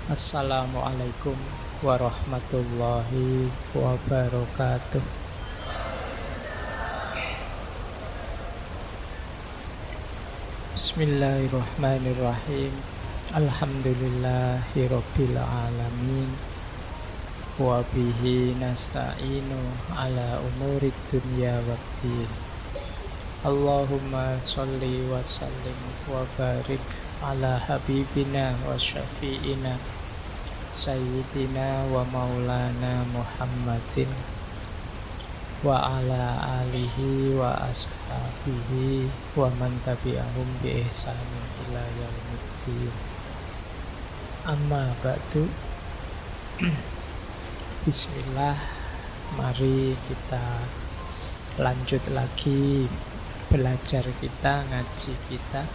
Assalamualaikum warahmatullahi wabarakatuh. Bismillahirrahmanirrahim. Alhamdulillahirabbil alamin. Wa bihi nasta'inu ala umurid dunya waddin. Allahumma sholli wa sallim wa barik ala habibina wa syafi'ina Sayyidina wa maulana Muhammadin wa ala alihi wa ashabihi wa man tabi'ahum bi ihsanin ila yaumiddin. Amma ba'du. Bismillah. Mari kita lanjut lagi belajar kita, ngaji kita.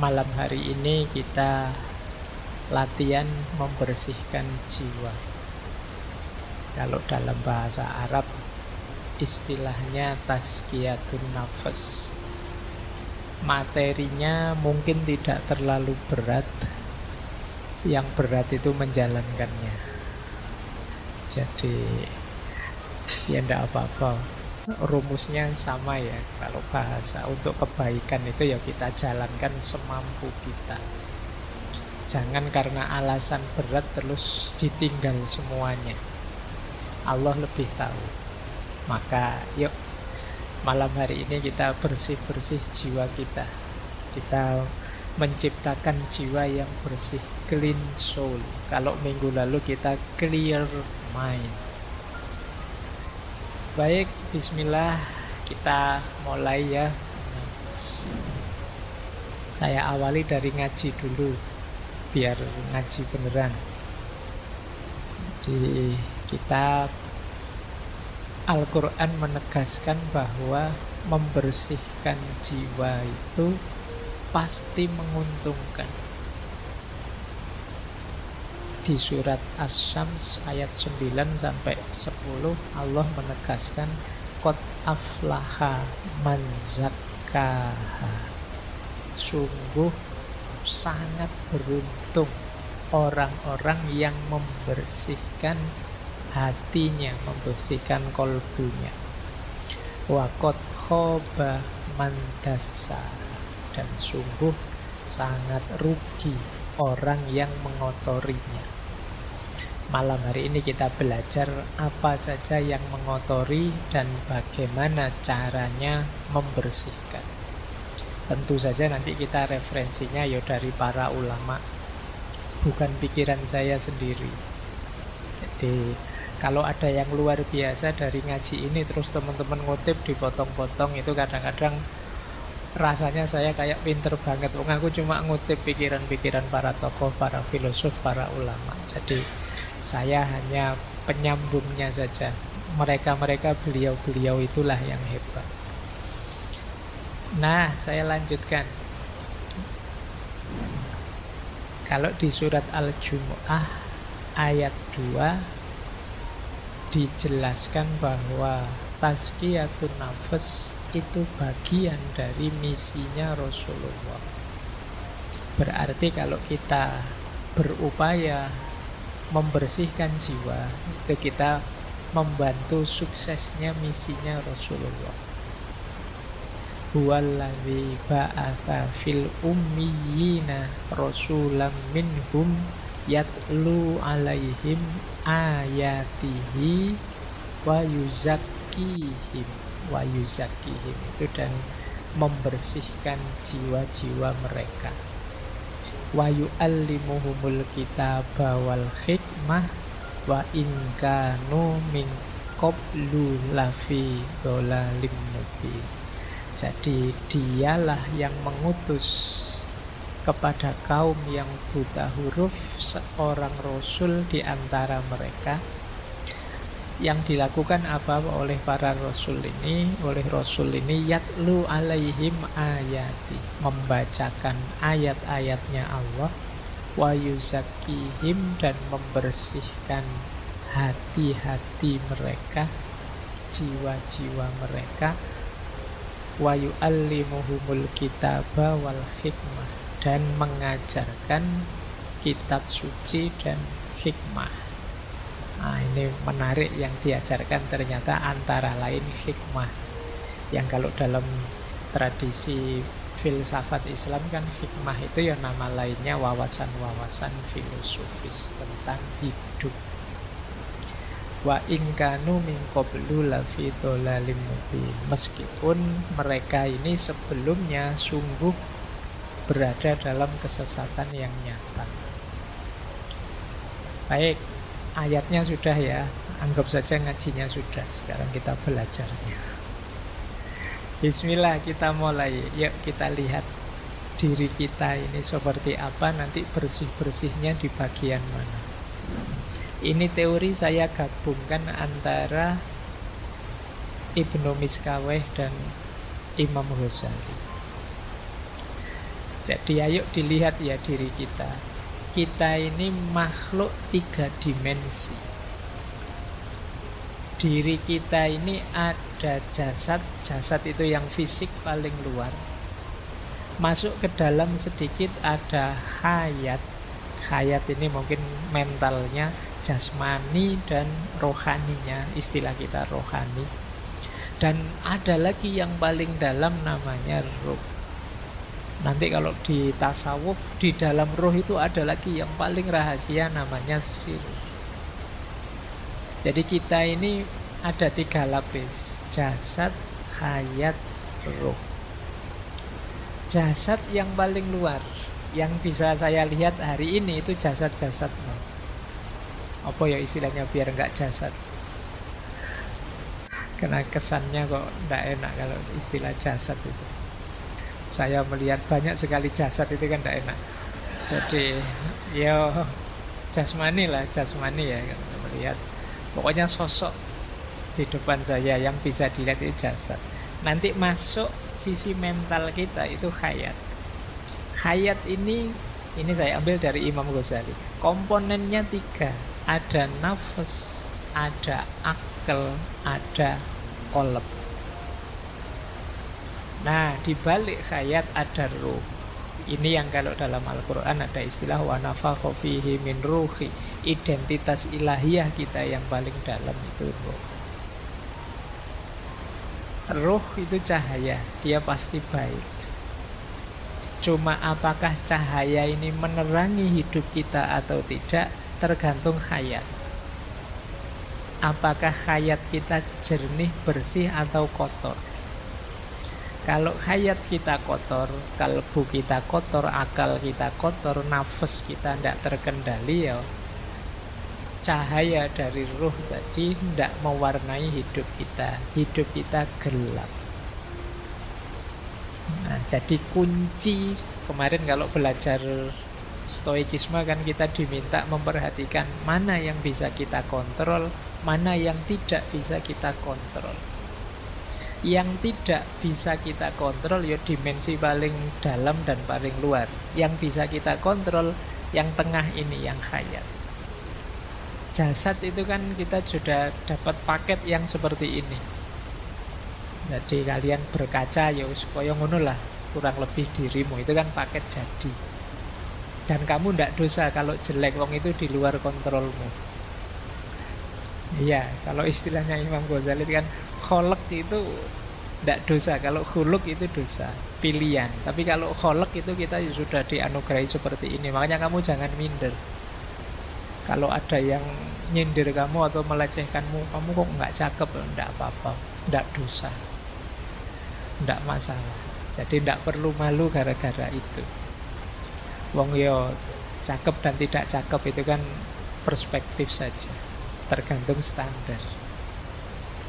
Malam hari ini kita latihan membersihkan jiwa. Kalau dalam bahasa Arab istilahnya tazkiyatun nafas. Materinya mungkin tidak terlalu berat. Yang berat itu menjalankannya. Jadi ya enggak apa-apa. Rumusnya sama ya. Kalau bahasa untuk kebaikan itu ya kita jalankan semampu kita. Jangan karena alasan berat terus ditinggal semuanya. Allah lebih tahu. Maka yuk malam hari ini kita bersih-bersih jiwa kita. Kita menciptakan jiwa yang bersih, clean soul. Kalau minggu lalu kita clear mind. Baik, bismillah, kita mulai ya. Saya awali dari ngaji dulu biar ngaji beneran. Jadi kita Al-Quran menegaskan bahwa membersihkan jiwa itu pasti menguntungkan. Di surat Asy-Syams ayat 9 sampai 10 Allah menegaskan qad aflaha man zakkaha. Sungguh sangat beruntung orang-orang yang membersihkan hatinya, membersihkan kolbunya. Wa qad khaba man dassaha. Dan sungguh sangat rugi orang yang mengotorinya. Malam hari ini kita belajar apa saja yang mengotori dan bagaimana caranya membersihkan. Tentu saja nanti kita referensinya ya dari para ulama, bukan pikiran saya sendiri. Jadi kalau ada yang luar biasa dari ngaji ini terus teman-teman ngutip dipotong-potong, itu kadang-kadang rasanya saya kayak pinter banget. Aku cuma ngutip pikiran-pikiran para tokoh, para filosof, para ulama. Jadi saya hanya penyambungnya saja. Mereka-mereka, beliau-beliau itulah yang hebat. Nah, saya lanjutkan. Kalau di surat Al-Jumu'ah ayat 2 dijelaskan bahwa tazkiyatun nafas itu bagian dari misinya Rasulullah. Berarti kalau kita berupaya membersihkan jiwa, itu kita membantu suksesnya misinya Rasulullah. Huwallazi ba'atha fil ummiyina rasulam minhum yatlu alaihim ayatihi wa yuzakkihim. Wa yuzakkihim itu dan membersihkan jiwa-jiwa mereka. Wa yu'allimuhumul kitaba wal hikmah wa in kanu min qablu lafi dhalalim mubin. Jadi dialah yang mengutus kepada kaum yang buta huruf seorang rasul di antara mereka. Yang dilakukan apa oleh para rasul ini? Oleh rasul ini yatlu alaihim ayati, membacakan ayat-ayatnya Allah, wa yuzakkihim, dan membersihkan hati-hati mereka, jiwa-jiwa mereka, wa yu'allimuhumul kitaba wal hikmah, dan mengajarkan kitab suci, dan hikmah. Nah, ini menarik yang diajarkan ternyata antara lain hikmah. Yang kalau dalam tradisi filsafat Islam kan hikmah itu ya nama lainnya wawasan-wawasan filosofis tentang hidup. Wa in kanu min qablu lafi dhalalim mubin. Meskipun mereka ini sebelumnya sungguh berada dalam kesesatan yang nyata. Baik, ayatnya sudah ya. Anggap saja ngajinya sudah. Sekarang kita belajarnya. Bismillah, kita mulai. Yuk kita lihat diri kita ini seperti apa, nanti bersih-bersihnya di bagian mana. Ini teori saya gabungkan antara Ibnu Miskaweh dan Imam Ghazali. Jadi ayo dilihat ya diri kita. Kita ini makhluk 3 dimensi. Diri kita ini ada jasad. Jasad itu yang fisik paling luar. Masuk ke dalam sedikit ada hayat. Hayat ini mungkin mentalnya, jasmani dan rohaninya, istilah kita rohani. Dan ada lagi yang paling dalam namanya ruh. Nanti kalau di tasawuf, di dalam ruh itu ada lagi yang paling rahasia namanya sir. Jadi kita ini ada 3 lapis, jasad, hayat, ruh. Jasad yang paling luar, yang bisa saya lihat hari ini itu jasad-jasad. Apa ya istilahnya biar enggak jasad? Karena kesannya kok enggak enak kalau istilah jasad itu. Saya melihat banyak sekali jasad itu kan enggak enak. Jadi ya jasmani lah, jasmani ya melihat. Pokoknya sosok di depan saya yang bisa dilihat itu jasad. Nanti masuk sisi mental kita itu hayat. Hayat ini saya ambil dari Imam Ghazali. Komponennya 3. Ada nafas, ada akal, ada qalb. Nah, di balik hayat ada ruh. Ini yang kalau dalam Al-Quran ada istilah wa nafakha fihi min ruhi. Identitas ilahiyah kita yang paling dalam itu ruh. Ruh itu cahaya, dia pasti baik. Cuma apakah cahaya ini menerangi hidup kita atau tidak, tergantung hayat. Apakah hayat kita jernih, bersih atau kotor? Kalau hayat kita kotor, kalbu kita kotor, akal kita kotor, nafas kita tidak terkendali, ya cahaya dari ruh tadi tidak mewarnai hidup kita. Hidup kita gelap. Nah, jadi kunci kemarin kalau belajar stoikisme kan kita diminta memperhatikan mana yang bisa kita kontrol, mana yang tidak bisa kita kontrol. Yang tidak bisa kita kontrol ya dimensi paling dalam dan paling luar. Yang bisa kita kontrol yang tengah ini, yang hayat. Jasad itu kan kita sudah dapat paket yang seperti ini. Jadi kalian berkaca ya kaya ngono lah, kurang lebih dirimu itu kan paket jadi. Dan kamu ndak dosa kalau jelek, wong itu di luar kontrolmu. Iya, kalau istilahnya Imam Ghazali kan kholek itu ndak dosa, kalau khuluk itu dosa, pilihan. Tapi kalau kholek itu kita sudah dianugerahi seperti ini. Makanya kamu jangan minder. Kalau ada yang nyindir kamu atau melecehkanmu, kamu kok nggak cakep, ndak apa-apa, ndak dosa, ndak masalah. Jadi ndak perlu malu gara-gara itu. Wong yo cakep dan tidak cakep itu kan perspektif saja, tergantung standar.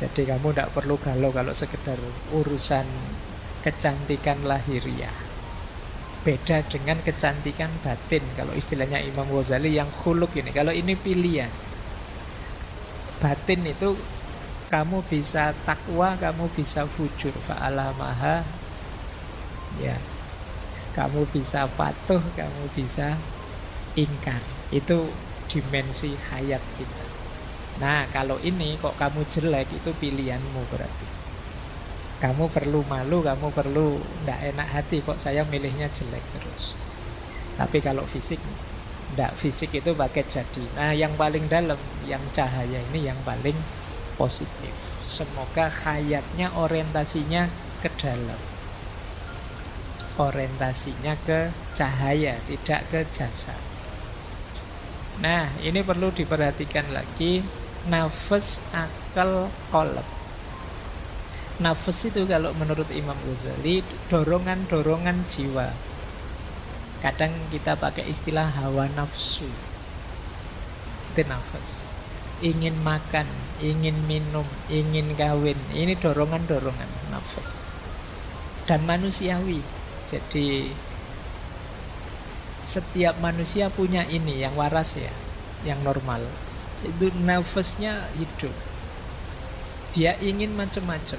Jadi kamu tidak perlu galau kalau sekedar urusan kecantikan lahiriah. Beda dengan kecantikan batin. Kalau istilahnya Imam Ghazali yang khuluk ini, kalau ini pilihan. Batin itu kamu bisa takwa, kamu bisa fujur, fa'alamaha. Ya, kamu bisa patuh, kamu bisa ingkar. Itu dimensi hayat kita. Nah, kalau ini kok kamu jelek, itu pilihanmu berarti. Kamu perlu malu, kamu perlu tidak enak hati, kok saya milihnya jelek terus. Tapi kalau fisik Nggak, fisik itu pakai jadi. Nah, yang paling dalam, yang cahaya ini yang paling positif. Semoga hayatnya orientasinya ke dalam. Orientasinya ke cahaya, tidak ke jasad. Nah, ini perlu diperhatikan lagi. Nafas, akal, qalb. Nafas itu kalau menurut Imam Ghazali dorongan-dorongan jiwa. Kadang kita pakai istilah hawa nafsu. Itu nafas. Ingin makan, ingin minum, ingin kawin. Ini dorongan-dorongan nafas. Dan manusiawi. Jadi setiap manusia punya ini yang waras ya, yang normal. Itu nafasnya hidup. Dia ingin macam-macam.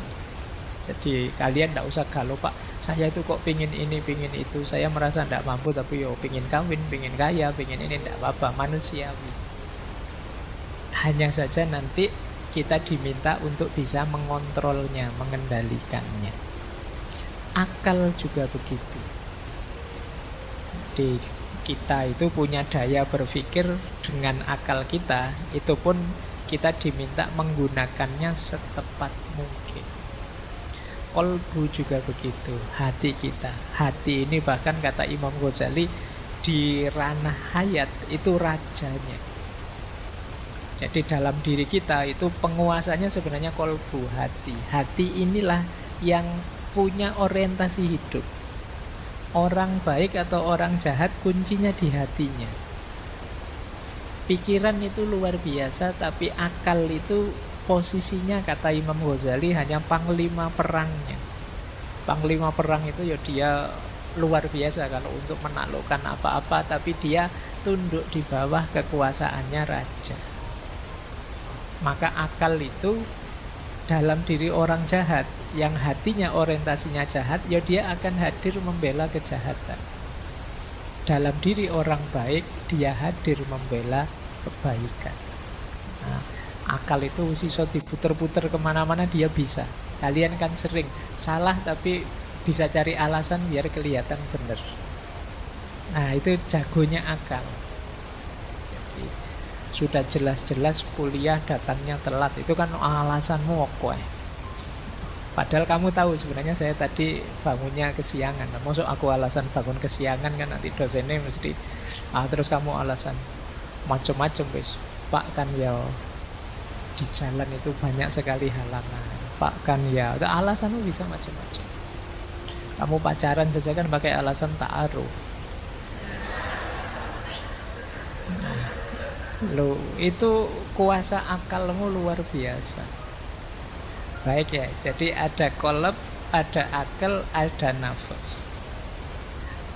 Jadi kalian tidak usah galau, Pak, saya itu kok pingin ini, pingin itu, saya merasa tidak mampu, tapi yo pingin kawin, pingin kaya, pingin ini, tidak apa-apa, manusiawi. Hanya saja nanti kita diminta untuk bisa mengontrolnya, mengendalikannya. Akal juga begitu. Jadi kita itu punya daya berpikir dengan akal kita, itu pun kita diminta menggunakannya setepat mungkin. Kolbu juga begitu, hati kita. Hati ini bahkan kata Imam Ghazali di ranah hayat itu rajanya. Jadi dalam diri kita itu penguasanya sebenarnya kolbu, hati. Hati inilah yang punya orientasi hidup. Orang baik atau orang jahat kuncinya di hatinya. Pikiran itu luar biasa, tapi akal itu posisinya kata Imam Ghazali hanya panglima perangnya. Panglima perang itu ya dia luar biasa kalau untuk menaklukkan apa-apa, tapi dia tunduk di bawah kekuasaannya raja. Maka akal itu dalam diri orang jahat yang hatinya orientasinya jahat, ya dia akan hadir membela kejahatan. Dalam diri orang baik, dia hadir membela kebaikan. Nah, akal itu iso diputer-puter kemana-mana dia bisa. Kalian kan sering salah tapi bisa cari alasan biar kelihatan benar. Nah, itu jagonya akal. Jadi, sudah jelas-jelas kuliah datangnya telat, itu kan alasanmu kok. Padahal kamu tahu sebenarnya saya tadi bangunnya kesiangan. Maksud aku alasan bangun kesiangan kan nanti dosennya mesti terus kamu alasan macam-macam wis. Pak kan ya di jalan itu banyak sekali halangan. Pak kan ya alasanmu bisa macam-macam. Kamu pacaran saja kan pakai alasan ta'aruf. Loh, itu kuasa akalmu luar biasa. Baik ya, jadi ada qalb, ada akal, ada nafas.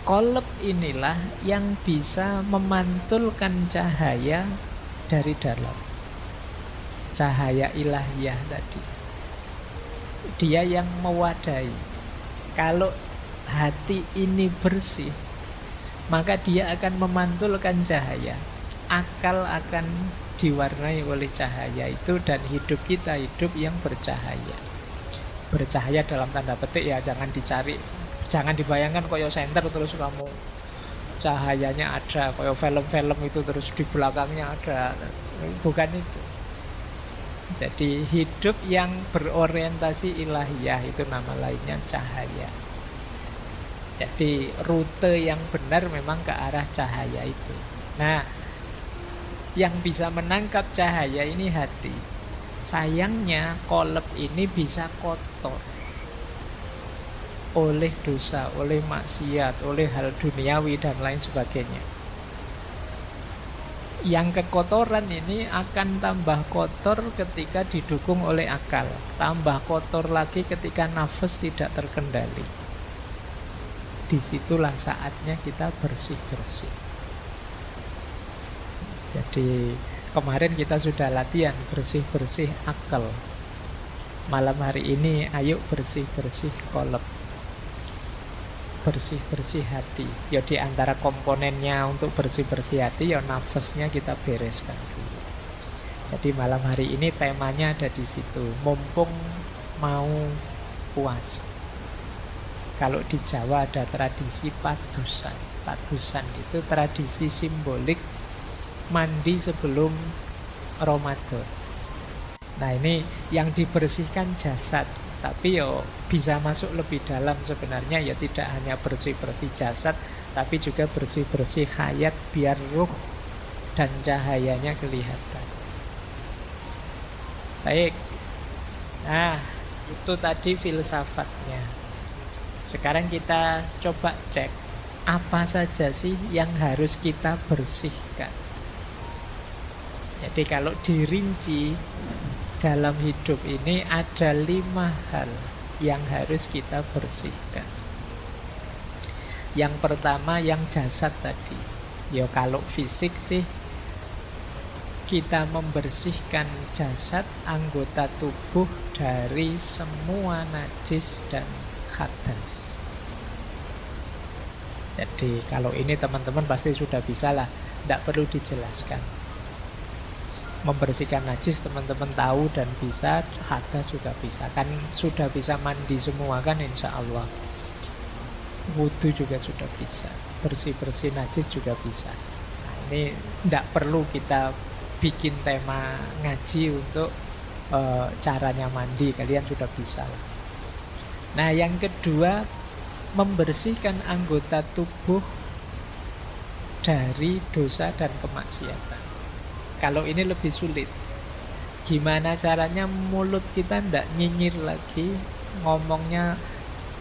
Qalb inilah yang bisa memantulkan cahaya dari dalam. Cahaya ilahiyah tadi. Dia yang mewadai. Kalau hati ini bersih, maka dia akan memantulkan cahaya. Akal akan diwarnai oleh cahaya itu, dan hidup kita hidup yang bercahaya. Bercahaya dalam tanda petik ya, jangan dicari, jangan dibayangkan koyo senter terus kamu cahayanya ada, koyo film-film itu terus di belakangnya ada. Bukan itu. Jadi hidup yang berorientasi ilahiyah itu nama lainnya cahaya. Jadi rute yang benar memang ke arah cahaya itu. Nah, yang bisa menangkap cahaya ini hati. Sayangnya qalb ini bisa kotor oleh dosa, oleh maksiat, oleh hal duniawi dan lain sebagainya. Yang kekotoran ini akan tambah kotor ketika didukung oleh akal. Tambah kotor lagi ketika nafas tidak terkendali. Disitulah saatnya kita bersih-bersih. Jadi kemarin kita sudah latihan bersih-bersih akal. Malam hari ini ayo bersih-bersih qalb, bersih-bersih hati. Ya di antara komponennya untuk bersih-bersih hati ya nafasnya kita bereskan dulu. Jadi malam hari ini temanya ada di situ. Mumpung mau puasa. Kalau di Jawa ada tradisi padusan. padusan itu tradisi simbolik mandi sebelum Ramadan. Nah ini yang dibersihkan jasad, tapi yo bisa masuk lebih dalam sebenarnya, ya tidak hanya bersih-bersih jasad, tapi juga bersih-bersih hayat biar ruh dan cahayanya kelihatan. Baik, nah itu tadi filsafatnya. Sekarang kita coba cek apa saja sih yang harus kita bersihkan. Jadi kalau dirinci dalam hidup ini ada 5 hal yang harus kita bersihkan. Yang pertama yang jasad tadi. Ya kalau fisik sih kita membersihkan jasad, anggota tubuh dari semua najis dan hadas. Jadi kalau ini teman-teman pasti sudah bisa lah, tidak perlu dijelaskan. Membersihkan najis teman-teman tahu dan bisa, hadas juga bisa. Kan sudah bisa mandi semua kan insya Allah. Wudhu juga sudah bisa, bersih-bersih najis juga bisa. Nah, ini tidak perlu kita bikin tema ngaji untuk caranya mandi, kalian sudah bisa lah. Nah yang kedua, membersihkan anggota tubuh dari dosa dan kemaksiatan. Kalau ini lebih sulit. Gimana caranya mulut kita tidak nyinyir lagi, ngomongnya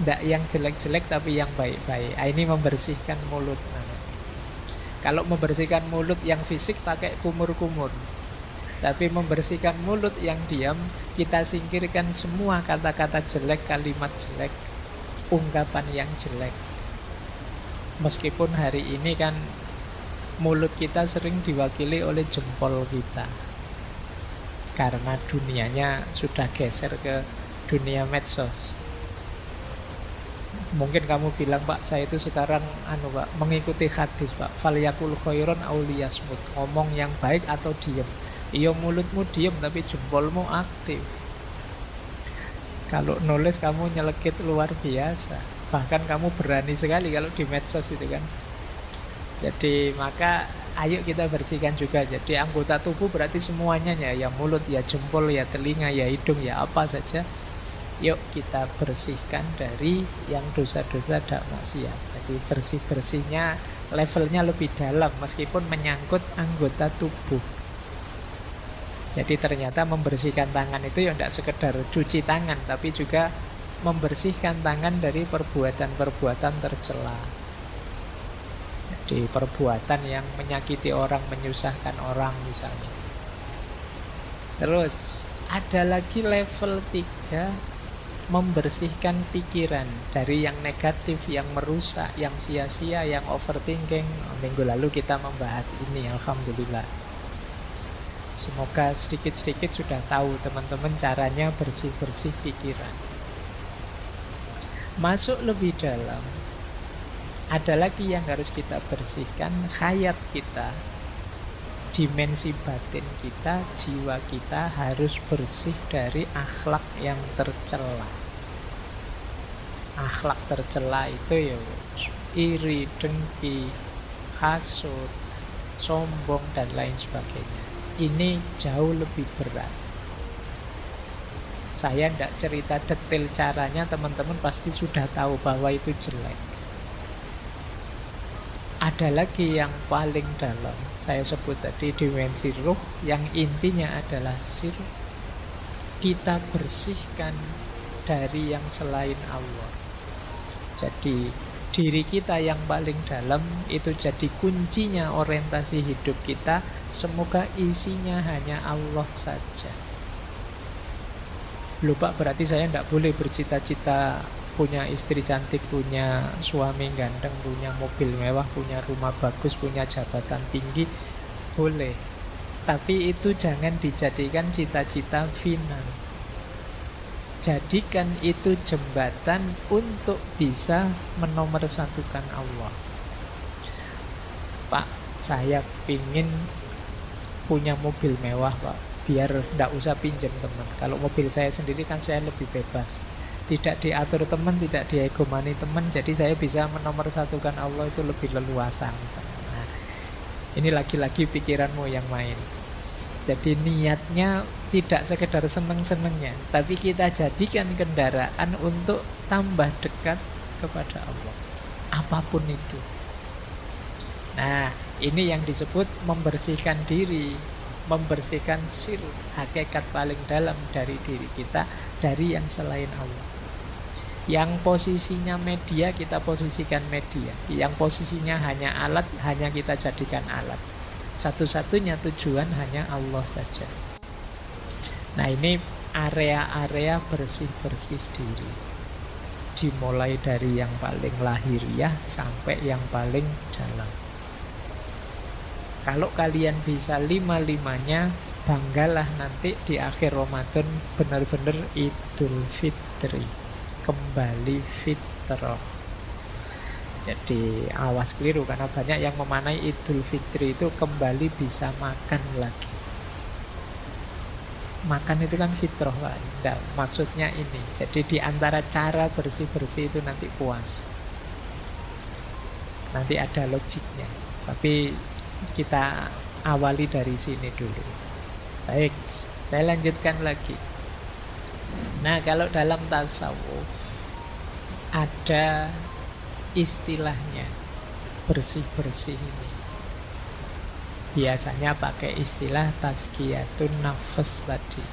tidak yang jelek-jelek tapi yang baik-baik. Ini membersihkan mulut. Kalau membersihkan mulut yang fisik pakai kumur-kumur, tapi membersihkan mulut yang diam, kita singkirkan semua kata-kata jelek, kalimat jelek, ungkapan yang jelek. Meskipun hari ini kan mulut kita sering diwakili oleh jempol kita, karena dunianya sudah geser ke dunia medsos. Mungkin kamu bilang, Pak, saya itu sekarang Pak, mengikuti hadis, Pak. Falyakul khairon aw liyasmut. Ngomong yang baik atau diem. Iya, mulutmu diem tapi jempolmu aktif. Kalau nulis kamu nyelekit luar biasa. Bahkan kamu berani sekali kalau di medsos itu kan. Jadi maka ayo kita bersihkan juga. Jadi anggota tubuh berarti semuanya ya mulut, ya jempol, ya telinga, ya hidung, ya apa saja. Yuk kita bersihkan dari yang dosa-dosa dan maksiat. Jadi bersih-bersihnya levelnya lebih dalam meskipun menyangkut anggota tubuh. Jadi ternyata membersihkan tangan itu ya tidak sekedar cuci tangan, tapi juga membersihkan tangan dari perbuatan-perbuatan tercela. Jadi perbuatan yang menyakiti orang, menyusahkan orang misalnya. Terus ada lagi level 3, membersihkan pikiran dari yang negatif, yang merusak, yang sia-sia, yang overthinking. Minggu lalu kita membahas ini, alhamdulillah. Semoga sedikit-sedikit sudah tahu teman-teman caranya bersih-bersih pikiran. Masuk lebih dalam, ada lagi yang harus kita bersihkan, hayat kita, dimensi batin kita, jiwa kita harus bersih dari akhlak yang tercela. Akhlak tercela itu ya iri, dengki, hasut, sombong dan lain sebagainya. Ini jauh lebih berat. Saya tidak cerita detail caranya, teman-teman pasti sudah tahu bahwa itu jelek. Ada lagi yang paling dalam, saya sebut tadi dimensi ruh, yang intinya adalah sir. Kita bersihkan dari yang selain Allah. Jadi diri kita yang paling dalam itu jadi kuncinya orientasi hidup kita. Semoga isinya hanya Allah saja. Lupa berarti saya tidak boleh bercita-cita punya istri cantik, punya suami ganteng, punya mobil mewah, punya rumah bagus, punya jabatan tinggi. Boleh, tapi itu jangan dijadikan cita-cita final. Jadikan itu jembatan untuk bisa menomorsatukan Allah. Pak, saya pingin punya mobil mewah, Pak, biar tidak usah pinjam teman. Kalau mobil saya sendiri kan saya lebih bebas. Tidak diatur teman, tidak diegomani teman, jadi saya bisa menomorsatukan Allah itu lebih leluasa misalnya. Nah, ini lagi-lagi pikiranmu yang main. Jadi niatnya tidak sekedar seneng-senengnya, tapi kita jadikan kendaraan untuk tambah dekat kepada Allah, apapun itu. Nah, ini yang disebut membersihkan diri, membersihkan sir, hakikat paling dalam dari diri kita, dari yang selain Allah. Yang posisinya media, kita posisikan media. Yang posisinya hanya alat, hanya kita jadikan alat. Satu-satunya tujuan hanya Allah saja. Nah, ini area-area bersih-bersih diri. Dimulai dari yang paling lahiriah sampai yang paling dalam. Kalau kalian bisa lima-limanya, banggalah nanti di akhir Ramadan benar-benar Idul Fitri, kembali fitrah. Jadi awas keliru, karena banyak yang memaknai Idul Fitri itu kembali bisa makan lagi. Makan itu kan fitrah, Pak. Nah, maksudnya ini. Jadi di antara cara bersih-bersih itu nanti puasa. Nanti ada logiknya. Tapi kita awali dari sini dulu. Baik, saya lanjutkan lagi. Nah, kalau dalam tasawuf ada istilahnya bersih-bersih ini. Biasanya pakai istilah tazkiyatun nafs tadi.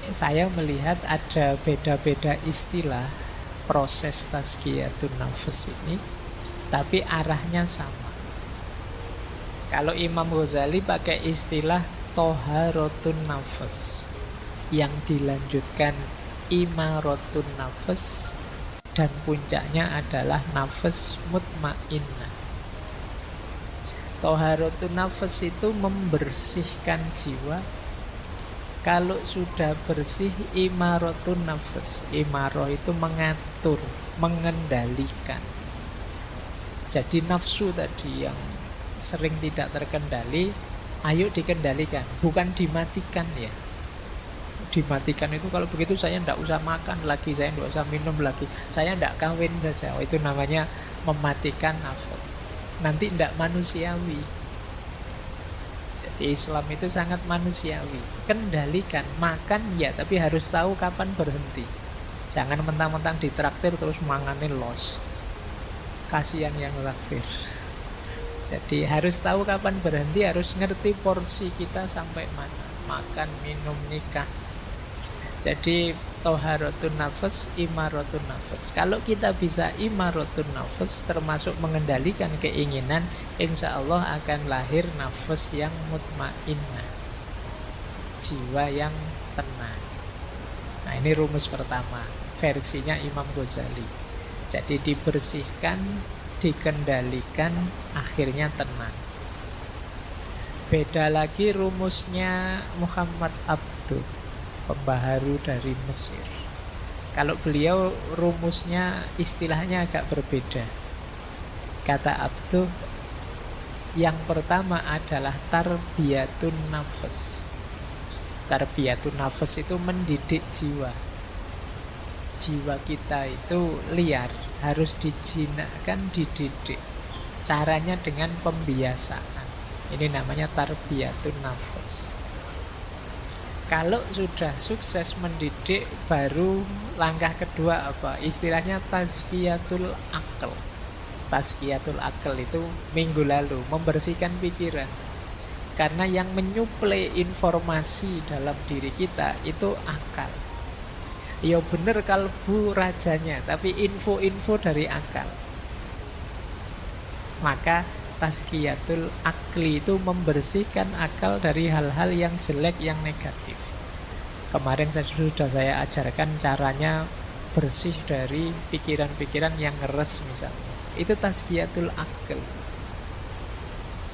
Saya melihat ada beda-beda istilah proses tazkiyatun nafs ini, tapi arahnya sama. Kalau Imam Ghazali pakai istilah toharotun nafs, yang dilanjutkan imaratun nafs, dan puncaknya adalah nafs mutmainnah. Toharatun nafs itu membersihkan jiwa. Kalau sudah bersih, imaratun nafs. Imarah itu mengatur, mengendalikan. Jadi nafsu tadi yang sering tidak terkendali, ayo dikendalikan, bukan dimatikan ya. Dimatikan itu kalau begitu saya tidak usah makan lagi, saya tidak usah minum lagi, saya tidak kawin saja. Oh, itu namanya mematikan nafas. Nanti tidak manusiawi. Jadi Islam itu sangat manusiawi. Kendalikan, makan ya, tapi harus tahu kapan berhenti. Jangan mentang-mentang ditraktir terus manganin los. Kasihan yang traktir. Jadi harus tahu kapan berhenti, harus ngerti porsi kita sampai mana. Makan, minum, nikah. Jadi toharatun nafas, imaratun nafas. Kalau kita bisa imaratun nafas, termasuk mengendalikan keinginan, insya Allah akan lahir nafas yang mutmainnah, jiwa yang tenang. Nah, ini rumus pertama, versinya Imam Ghazali. Jadi dibersihkan, dikendalikan, akhirnya tenang. Beda lagi rumusnya Muhammad Abduh, pembaharu dari Mesir. Kalau beliau rumusnya istilahnya agak berbeda. Kata Abduh, yang pertama adalah tarbiyatun nafas. Tarbiyatun nafas itu mendidik jiwa. Jiwa kita itu liar, harus dijinakkan, dididik. Caranya dengan pembiasaan. Ini namanya tarbiyatun nafas. Kalau sudah sukses mendidik, baru langkah kedua apa? Istilahnya tazkiyatul akal. Tazkiyatul akal itu minggu lalu, membersihkan pikiran. Karena yang menyuplai informasi dalam diri kita itu akal. Ya bener kalbu rajanya, tapi info-info dari akal. Maka tazkiyatul akli itu membersihkan akal dari hal-hal yang jelek, yang negatif. Kemarin sudah saya ajarkan caranya bersih dari pikiran-pikiran yang ngeres misalnya. Itu tazkiyatul akal.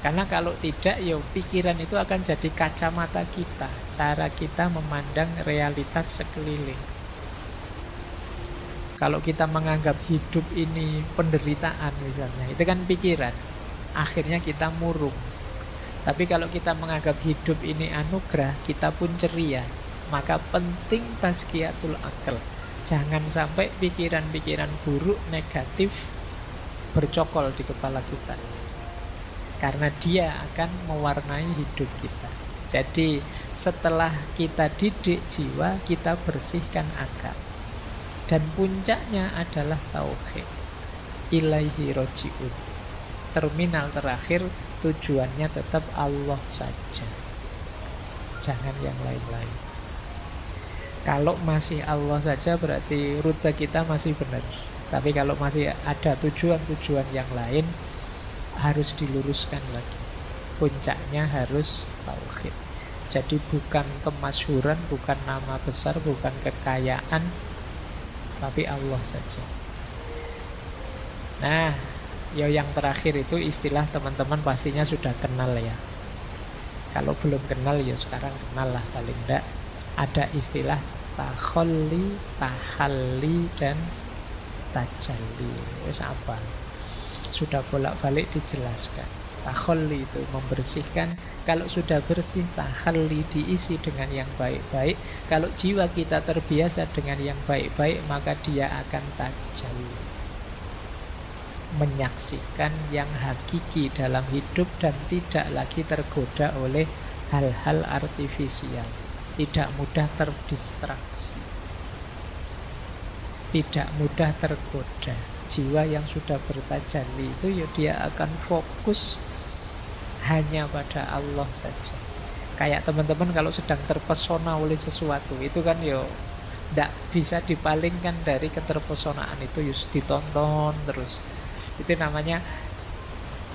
Karena kalau tidak, ya pikiran itu akan jadi kacamata kita, cara kita memandang realitas sekeliling. Kalau kita menganggap hidup ini penderitaan misalnya, itu kan pikiran. Akhirnya kita murung. Tapi kalau kita menganggap hidup ini anugerah, kita pun ceria. Maka penting tazkiyatul akal. Jangan sampai pikiran-pikiran buruk, negatif bercokol di kepala kita. Karena dia akan mewarnai hidup kita. Jadi setelah kita didik jiwa, kita bersihkan akal. Dan puncaknya adalah tauhid. Ilaihi roji'un. Terminal terakhir tujuannya tetap Allah saja. Jangan yang lain-lain. Kalau masih Allah saja berarti rute kita masih benar. Tapi kalau masih ada tujuan-tujuan yang lain, harus diluruskan lagi. Puncaknya harus tauhid. Jadi bukan kemasyhuran, bukan nama besar, bukan kekayaan, tapi Allah saja. Nah, ya yang terakhir itu istilah teman-teman pastinya sudah kenal ya. Kalau belum kenal ya sekarang kenal lah paling enggak. Ada istilah takholli, tahalli, dan tajalli. Wis apa? Sudah bolak-balik dijelaskan. Takholli itu membersihkan. Kalau sudah bersih, tahalli diisi dengan yang baik-baik. Kalau jiwa kita terbiasa dengan yang baik-baik, maka dia akan tajalli, menyaksikan yang hakiki dalam hidup dan tidak lagi tergoda oleh hal-hal artifisial. Tidak mudah terdistraksi, tidak mudah tergoda. Jiwa yang sudah bertajalli itu ya dia akan fokus hanya pada Allah saja. Kayak teman-teman kalau sedang terpesona oleh sesuatu, itu kan ya tidak bisa dipalingkan dari keterpesonaan itu, ya ditonton terus. Itu namanya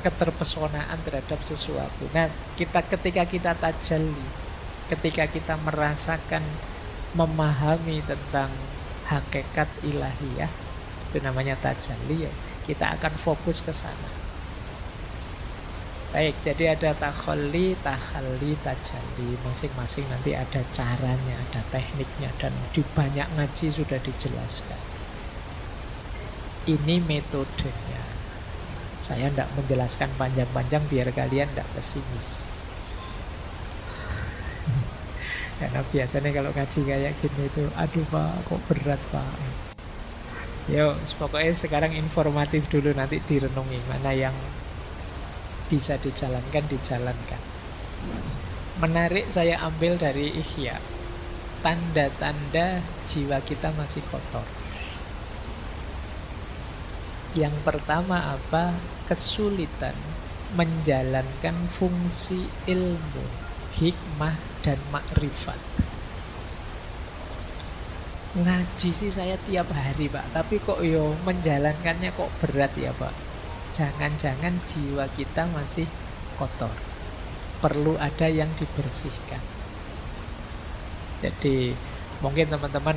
keterpesonaan terhadap sesuatu. Nah, ketika kita tajalli, ketika kita merasakan, memahami tentang hakikat ilahiyah, itu namanya tajalli ya, kita akan fokus ke sana. Baik, jadi ada takholli, tahalli, tajalli. Masing-masing nanti ada caranya, ada tekniknya, dan di banyak ngaji sudah dijelaskan. Ini metodenya. Saya tidak menjelaskan panjang-panjang biar kalian tidak pesimis. Karena biasanya kalau ngaji kayak gini itu, aduh Pak, kok berat Pak. Yo, pokoknya sekarang informatif dulu, nanti direnungi mana yang bisa dijalankan, dijalankan. Menarik saya ambil dari Ihya, tanda-tanda jiwa kita masih kotor. Yang pertama apa? Kesulitan menjalankan fungsi ilmu, hikmah, dan makrifat. Ngaji sih saya tiap hari Pak, tapi kok yo menjalankannya kok berat ya Pak. Jangan-jangan jiwa kita masih kotor, perlu ada yang dibersihkan. Jadi mungkin teman-teman,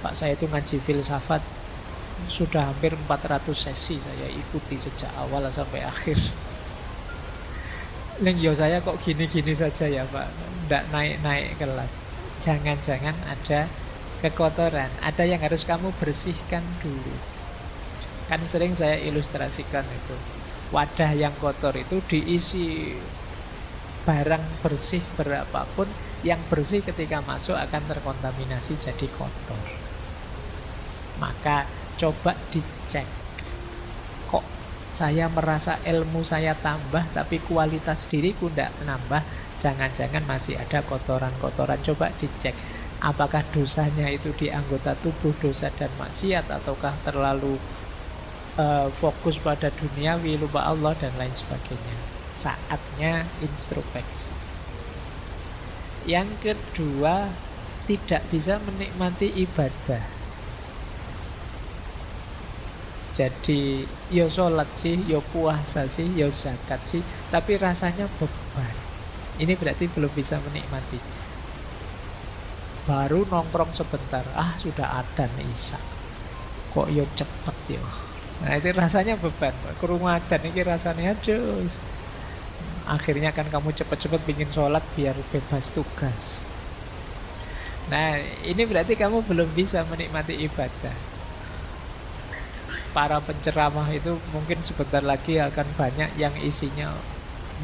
Pak saya itu ngaji filsafat sudah hampir 400 sesi saya ikuti sejak awal sampai akhir. Yo saya kok gini-gini saja ya Pak, tidak naik-naik kelas. Jangan-jangan ada kekotoran, ada yang harus kamu bersihkan dulu. Kan sering saya ilustrasikan itu, wadah yang kotor itu diisi barang bersih berapapun, yang bersih ketika masuk akan terkontaminasi jadi kotor. Maka coba dicek, kok saya merasa ilmu saya tambah tapi kualitas diriku tidak menambah. Jangan-jangan masih ada kotoran-kotoran. Coba dicek, apakah dosanya itu di anggota tubuh, dosa dan maksiat, ataukah terlalu fokus pada duniawi, lupa Allah dan lain sebagainya. Saatnya introspeksi. Yang kedua, tidak bisa menikmati ibadah. Jadi yo sholat sih, yo puasa sih, yo zakat sih, tapi rasanya beban. Ini berarti belum bisa menikmati. Baru nongkrong sebentar, sudah adzan isya. Kok yo cepet yo. Nah itu rasanya beban, krungu adzan ini rasanya aduh. Akhirnya kan kamu cepet-cepet bikin sholat biar bebas tugas. Nah ini berarti kamu belum bisa menikmati ibadah. Para penceramah itu mungkin sebentar lagi akan banyak yang isinya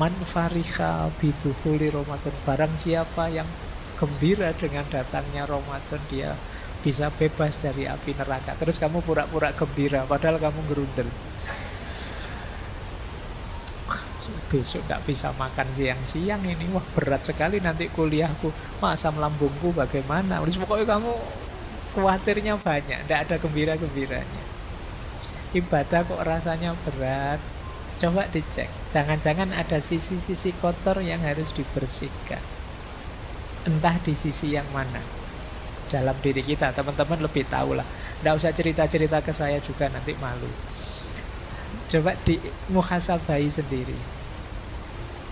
man fariha bidukhuli Ramadan, barang siapa yang gembira dengan datangnya Ramadan, dia bisa bebas dari api neraka. Terus kamu pura-pura gembira, padahal kamu gerundel. Besok gak bisa makan siang-siang ini. Wah, berat sekali nanti kuliahku. Asam lambungku bagaimana? Terus pokoknya kamu khawatirnya banyak, gak ada gembira-gembiranya. Ibadah kok rasanya berat. Coba dicek, jangan-jangan ada sisi-sisi kotor yang harus dibersihkan. Entah di sisi yang mana dalam diri kita. Teman-teman lebih tahu lah. Nggak usah cerita-cerita ke saya juga, nanti malu. Coba di muhasabai sendiri.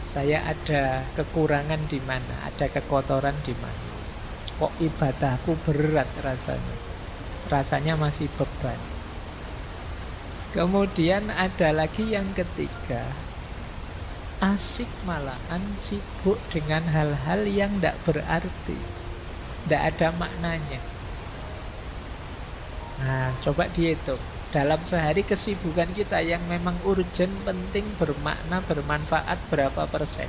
Saya ada kekurangan di mana, ada kekotoran di mana. Kok ibadahku berat rasanya. Rasanya masih beban. Kemudian ada lagi yang ketiga, asik malahan sibuk dengan hal-hal yang tidak berarti, tidak ada maknanya. Nah, coba dihitung. Dalam sehari kesibukan kita yang memang urgent, penting, bermakna, bermanfaat berapa persen?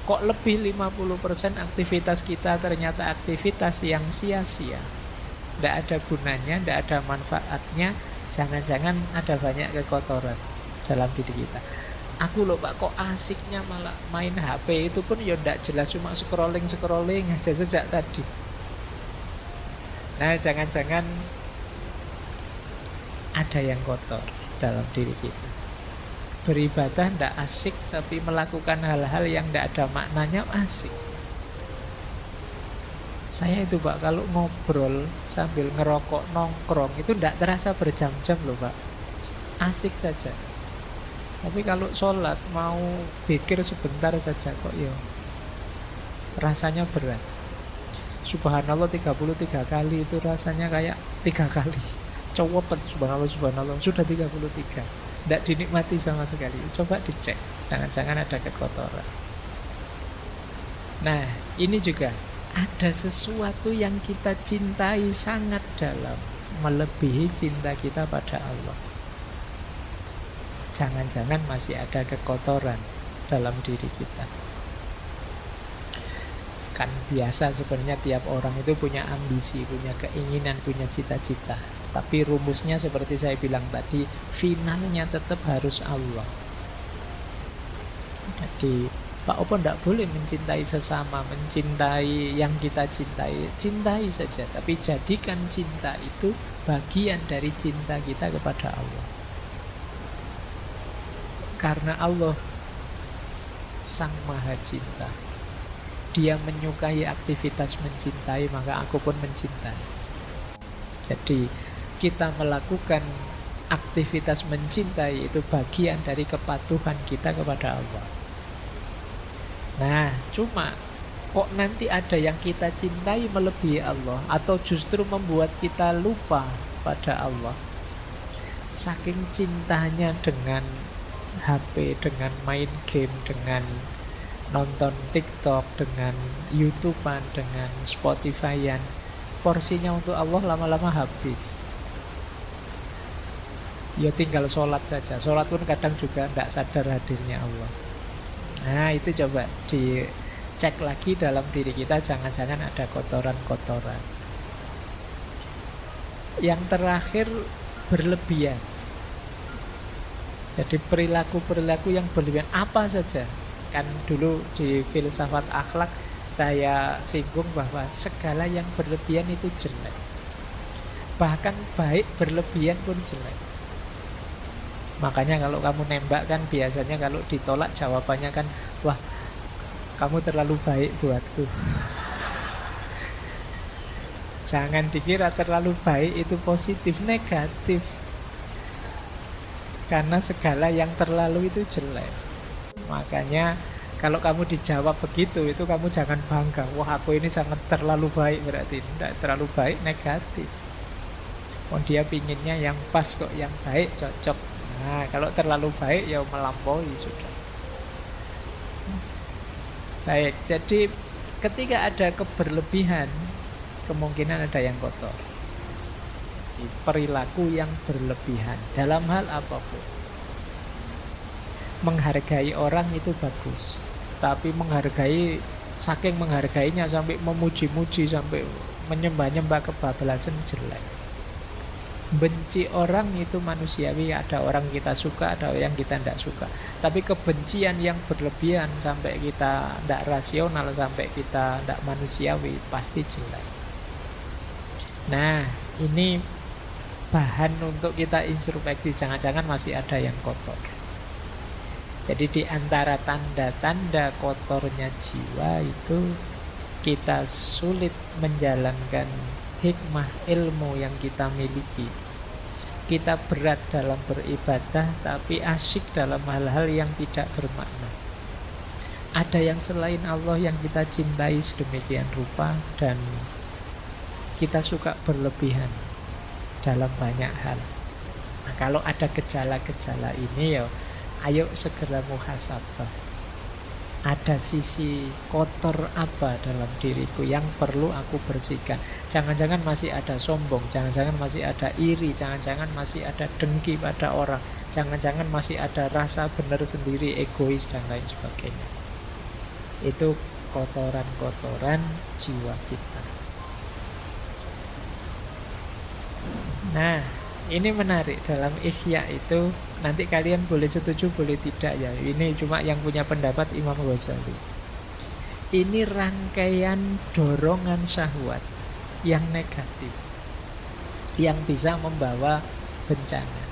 Kok lebih 50% aktivitas kita ternyata aktivitas yang sia-sia, tidak ada gunanya, tidak ada manfaatnya. Jangan-jangan ada banyak kekotoran dalam diri kita. Aku loh Pak, kok asiknya malah main HP, itu pun ya tidak jelas, cuma scrolling aja sejak tadi. Nah, jangan-jangan ada yang kotor dalam diri kita. Beribadah tidak asik, tapi melakukan hal-hal yang tidak ada maknanya asik. Saya itu Pak, kalau ngobrol sambil ngerokok nongkrong itu tidak terasa berjam-jam loh Pak. Asik saja. Tapi kalau sholat mau pikir sebentar saja kok ya rasanya berat. Subhanallah 33 kali itu rasanya kayak 3 kali. Cowopet subhanallah subhanallah sudah 33. Tidak dinikmati sama sekali. Coba dicek, jangan-jangan ada kekotoran. Nah, ini juga ada sesuatu yang kita cintai sangat dalam, melebihi cinta kita pada Allah. Jangan-jangan masih ada kekotoran dalam diri kita. Kan biasa sebenarnya tiap orang itu punya ambisi, punya keinginan, punya cita-cita. Tapi rumusnya seperti saya bilang tadi, finalnya tetap harus Allah. Jadi Pak Opo tidak boleh mencintai sesama, mencintai yang kita cintai. Cintai saja, tapi jadikan cinta itu bagian dari cinta kita kepada Allah. Karena Allah Sang Maha Cinta, Dia menyukai aktivitas mencintai, maka aku pun mencintai. Jadi kita melakukan aktivitas mencintai itu bagian dari kepatuhan kita kepada Allah. Nah, cuma kok nanti ada yang kita cintai melebihi Allah, atau justru membuat kita lupa pada Allah. Saking cintanya dengan HP, dengan main game, dengan nonton TikTok, dengan YouTubean, dengan Spotifyan, porsinya untuk Allah lama-lama habis. Ya tinggal sholat saja. Sholat pun kadang juga tidak sadar hadirnya Allah. Nah, itu coba dicek lagi dalam diri kita, jangan-jangan ada kotoran-kotoran. Yang terakhir, berlebihan. Jadi perilaku-perilaku yang berlebihan apa saja. Kan dulu di filsafat akhlak saya singgung bahwa segala yang berlebihan itu jelek. Bahkan baik berlebihan pun jelek. Makanya kalau kamu nembak kan biasanya kalau ditolak jawabannya kan, wah kamu terlalu baik buatku. Jangan dikira terlalu baik itu positif, negatif. Karena segala yang terlalu itu jelek. Makanya kalau kamu dijawab begitu, itu kamu jangan bangga, wah aku ini sangat terlalu baik, berarti tidak terlalu baik, negatif. Oh dia pinginnya yang pas kok, yang baik, cocok. Nah, kalau terlalu baik ya melampaui sudah. Baik, jadi ketika ada keberlebihan, kemungkinan ada yang kotor. Perilaku yang berlebihan dalam hal apapun. Menghargai orang itu bagus, tapi menghargai Saking menghargainya sampai memuji-muji, sampai menyembah-nyembah kebablasan, jelek. Benci orang itu manusiawi, ada orang kita suka, ada orang kita tidak suka. Tapi kebencian yang berlebihan sampai kita tidak rasional, sampai kita tidak manusiawi, pasti jelek. Nah, ini bahan untuk kita introspeksi, jangan-jangan masih ada yang kotor. Jadi di antara tanda-tanda kotornya jiwa itu, kita sulit menjalankan hikmah ilmu yang kita miliki. Kita berat dalam beribadah, tapi asyik dalam hal-hal yang tidak bermakna. Ada yang selain Allah yang kita cintai sedemikian rupa, dan kita suka berlebihan dalam banyak hal. Nah, kalau ada gejala-gejala ini, ya ayo segera muhasabah. Ada sisi kotor apa dalam diriku yang perlu aku bersihkan. Jangan-jangan masih ada sombong, jangan-jangan masih ada iri, jangan-jangan masih ada dengki pada orang, jangan-jangan masih ada rasa benar sendiri, egois, dan lain sebagainya. Itu kotoran-kotoran jiwa kita. Nah, ini menarik. Dalam Ihya itu, nanti kalian boleh setuju, boleh tidak ya. Ini cuma yang punya pendapat Imam Ghazali. Ini rangkaian dorongan syahwat yang negatif, yang bisa membawa bencana.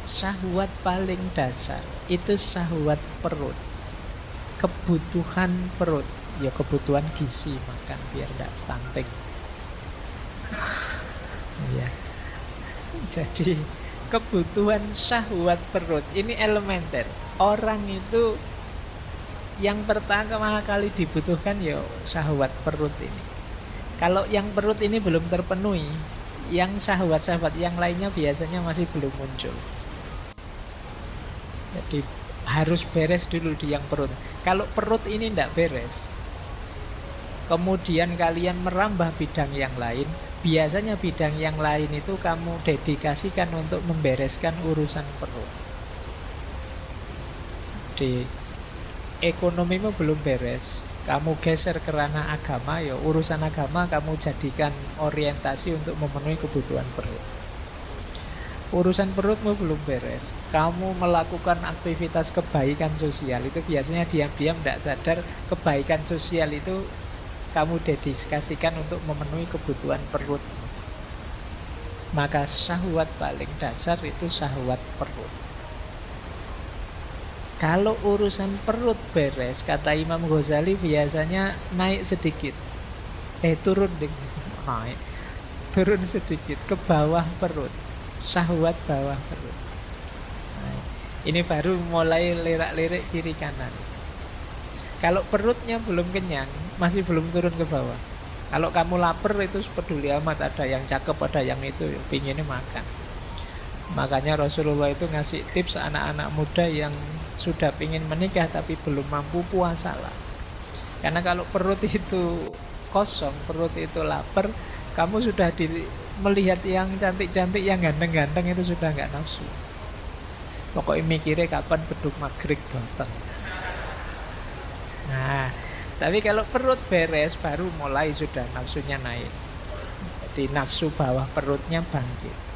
Syahwat paling dasar itu syahwat perut, kebutuhan perut. Ya kebutuhan gizi, makan biar tidak stunting. Ya. Jadi kebutuhan syahwat perut ini elementer. Orang itu yang pertama kali dibutuhkan ya syahwat perut ini. Kalau yang perut ini belum terpenuhi, yang syahwat-syahwat yang lainnya biasanya masih belum muncul. Jadi harus beres dulu di yang perut. Kalau perut ini tidak beres, kemudian kalian merambah bidang yang lain, biasanya bidang yang lain itu kamu dedikasikan untuk membereskan urusan perut. Di ekonomimu belum beres, kamu geser ke ranah agama, ya urusan agama kamu jadikan orientasi untuk memenuhi kebutuhan perut. Urusan perutmu belum beres, kamu melakukan aktivitas kebaikan sosial, itu biasanya diam-diam tidak sadar kebaikan sosial itu kamu dedikasikan untuk memenuhi kebutuhan perut. Maka syahwat paling dasar itu syahwat perut. Kalau urusan perut beres, kata Imam Ghazali, biasanya naik sedikit. Turun sedikit ke bawah perut. Syahwat bawah perut. Nah, ini baru mulai lirak-lirik kiri kanan. Kalau perutnya belum kenyang, masih belum turun ke bawah. Kalau kamu lapar itu peduli amat, ada yang cakep, ada yang itu, pinginnya makan. Makanya Rasulullah itu ngasih tips anak-anak muda yang sudah pingin menikah tapi belum mampu, puasalah. Karena kalau perut itu kosong, perut itu lapar, kamu sudah melihat yang cantik-cantik, yang ganteng-ganteng itu sudah nggak nafsu. Pokoknya mikirnya kapan beduk maghrib datang. Nah, tapi kalau perut beres baru mulai sudah nafsunya naik. Jadi nafsu bawah perutnya bangkit.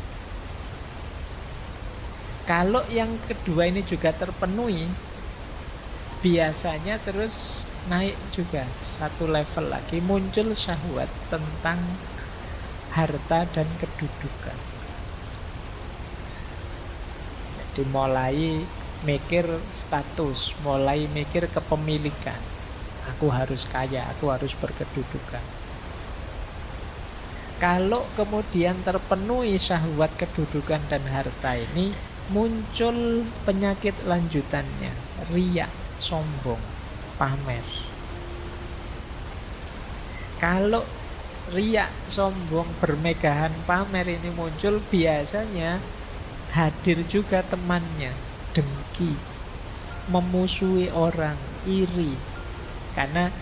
Kalau yang kedua ini juga terpenuhi, biasanya terus naik juga satu level lagi, muncul syahwat tentang harta dan kedudukan. Jadi mulai mikir status, mulai mikir kepemilikan. Aku harus kaya, aku harus berkedudukan. Kalau kemudian terpenuhi syahwat kedudukan dan harta ini, muncul penyakit lanjutannya, riya, sombong, pamer. Kalau riya, sombong, bermegahan, pamer ini muncul, biasanya hadir juga temannya, dengki, memusuhi orang, iri. Karena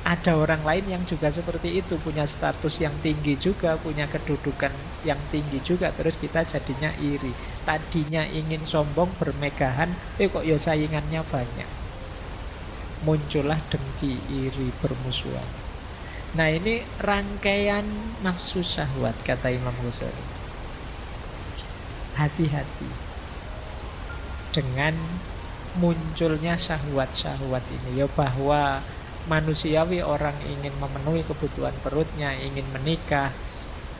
ada orang lain yang juga seperti itu, punya status yang tinggi juga, punya kedudukan yang tinggi juga, terus kita jadinya iri. Tadinya ingin sombong, bermegahan, kok ya saingannya banyak. muncullah dengki, iri, permusuhan. Nah ini rangkaian nafsu syahwat, kata Imam Ghazali. Hati-hati dengan munculnya syahwat-syahwat ini, ya, bahwa manusiawi orang ingin memenuhi kebutuhan perutnya, ingin menikah,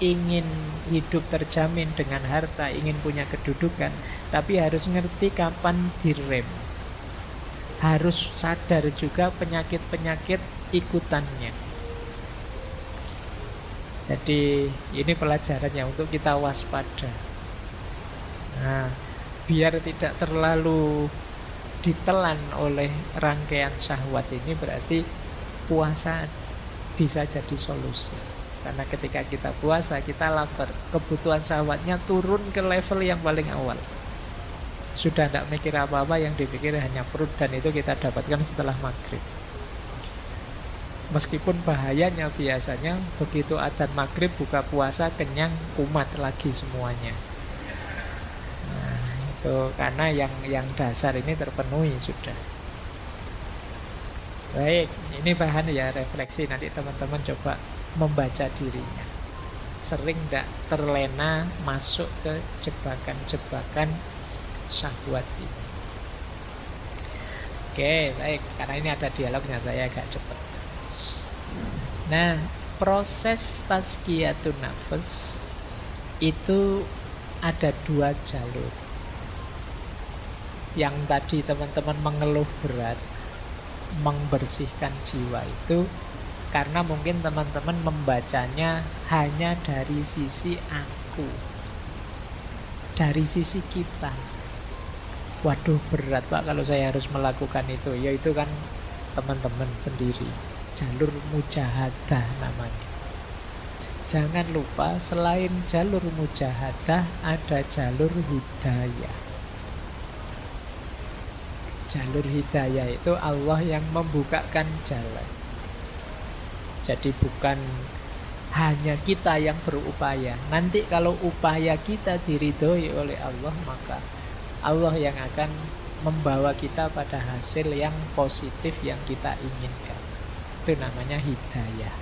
ingin hidup terjamin dengan harta, ingin punya kedudukan, tapi harus ngerti kapan direm. Harus sadar juga penyakit-penyakit ikutannya. Jadi ini pelajarannya untuk kita waspada. Nah, biar tidak terlalu ditelan oleh rangkaian syahwat ini, berarti puasa bisa jadi solusi. Karena ketika kita puasa, kita lapar, kebutuhan syahwatnya turun ke level yang paling awal. Sudah tidak mikir apa-apa, yang dipikir hanya perut, dan itu kita dapatkan setelah maghrib. Meskipun bahayanya biasanya begitu adzan maghrib buka puasa, kenyang, kumat lagi semuanya. Itu karena yang dasar ini terpenuhi sudah. Baik, ini bahan ya refleksi. Nanti teman-teman coba membaca dirinya. Sering tidak terlena masuk ke jebakan-jebakan syahwat ini. Oke, baik. Karena ini ada dialognya, saya agak cepat. Nah, proses tazkiyatun nafs itu ada 2 jalur. Yang tadi teman-teman mengeluh berat, membersihkan jiwa itu karena mungkin teman-teman membacanya hanya dari sisi aku, dari sisi kita. Waduh, berat Pak kalau saya harus melakukan itu. Ya itu kan teman-teman sendiri, jalur mujahadah namanya. Jangan lupa selain jalur mujahadah ada jalur hidayah. Jalur hidayah itu Allah yang membukakan jalan. Jadi bukan hanya kita yang berupaya. Nanti kalau upaya kita diridhoi oleh Allah, maka Allah yang akan membawa kita pada hasil yang positif yang kita inginkan. Itu namanya hidayah.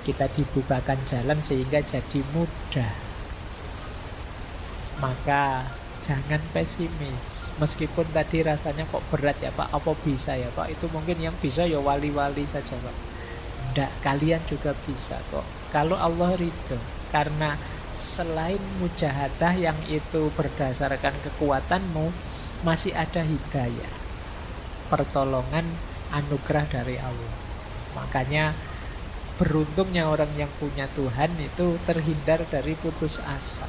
Kita dibukakan jalan sehingga jadi mudah. Maka jangan pesimis. Meskipun tadi rasanya kok berat ya Pak, apa bisa ya Pak? Itu mungkin yang bisa ya wali-wali saja Pak. Enggak, kalian juga bisa kok. Kalau Allah ridho. Karena selain mujahadah yang itu berdasarkan kekuatanmu, masih ada hidayah, pertolongan, anugerah dari Allah. Makanya beruntungnya orang yang punya Tuhan itu terhindar dari putus asa.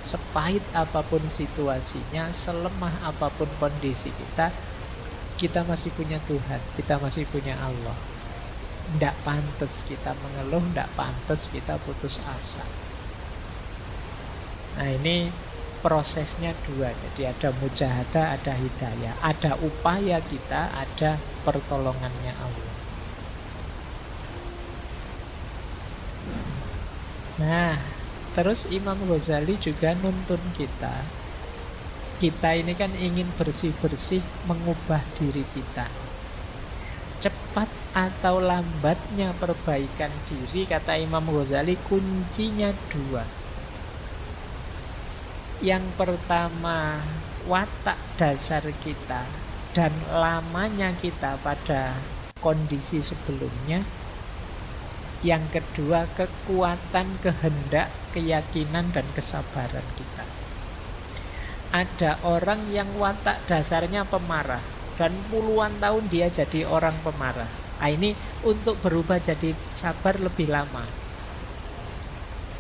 Sepahit apapun situasinya, selemah apapun kondisi kita, kita masih punya Tuhan, kita masih punya Allah. Tidak pantas kita mengeluh, tidak pantas kita putus asa. Nah ini prosesnya 2. Jadi ada mujahadah, ada hidayah. Ada upaya kita, ada pertolongannya Allah. Nah, terus Imam Ghazali juga nuntun kita. Kita ini kan ingin bersih-bersih, mengubah diri kita. Cepat atau lambatnya perbaikan diri, kata Imam Ghazali, kuncinya 2. Yang pertama, watak dasar kita dan lamanya kita pada kondisi sebelumnya. Yang kedua, kekuatan, kehendak, keyakinan, dan kesabaran kita. Ada orang yang watak dasarnya pemarah, dan puluhan tahun dia jadi orang pemarah. Nah, ini untuk berubah jadi sabar lebih lama.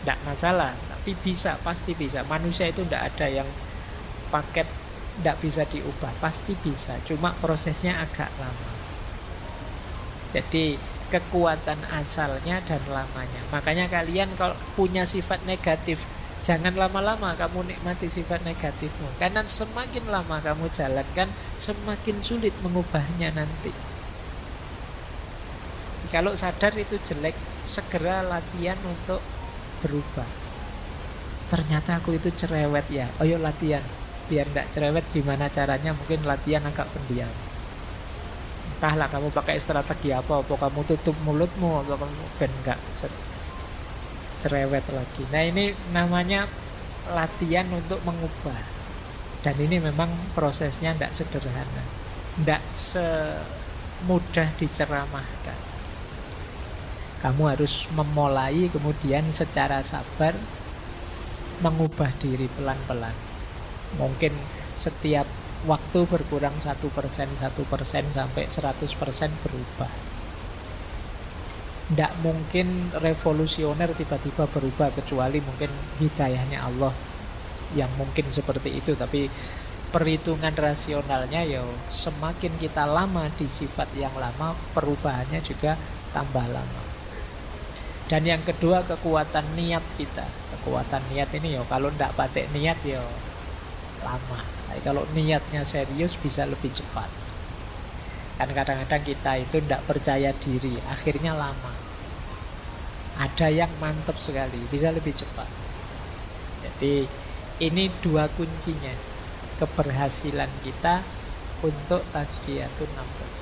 Tidak masalah, tapi bisa, pasti bisa. Manusia itu tidak ada yang paket tidak bisa diubah, pasti bisa. Cuma prosesnya agak lama. Jadi kekuatan asalnya dan lamanya. Makanya kalian kalau punya sifat negatif, jangan lama-lama kamu nikmati sifat negatifmu. Karena semakin lama kamu jalankan, semakin sulit mengubahnya nanti. Jadi kalau sadar itu jelek, segera latihan untuk berubah. Ternyata aku itu cerewet ya, ayo latihan. Biar tidak cerewet gimana caranya, mungkin latihan agak pendiam. Entahlah kamu pakai strategi apa kamu tutup mulutmu, apa kamu ben enggak cerewet lagi. Nah ini namanya latihan untuk mengubah. Dan ini memang prosesnya tidak sederhana, tidak semudah diceramahkan. Kamu harus memulai, kemudian secara sabar mengubah diri pelan-pelan. Mungkin setiap waktu berkurang 1%, 1% sampai 100% berubah. Tidak mungkin revolusioner tiba-tiba berubah, kecuali mungkin hidayahnya Allah yang mungkin seperti itu. Tapi perhitungan rasionalnya ya semakin kita lama di sifat yang lama, perubahannya juga tambah lama. Dan yang kedua, kekuatan niat kita. Kekuatan niat ini ya kalau tidak pakai niat ya lama. Tapi kalau niatnya serius bisa lebih cepat. Kan kadang-kadang kita itu tidak percaya diri, akhirnya lama. Ada yang mantap sekali, bisa lebih cepat. Jadi ini dua kuncinya keberhasilan kita untuk tazkiyatun nafas,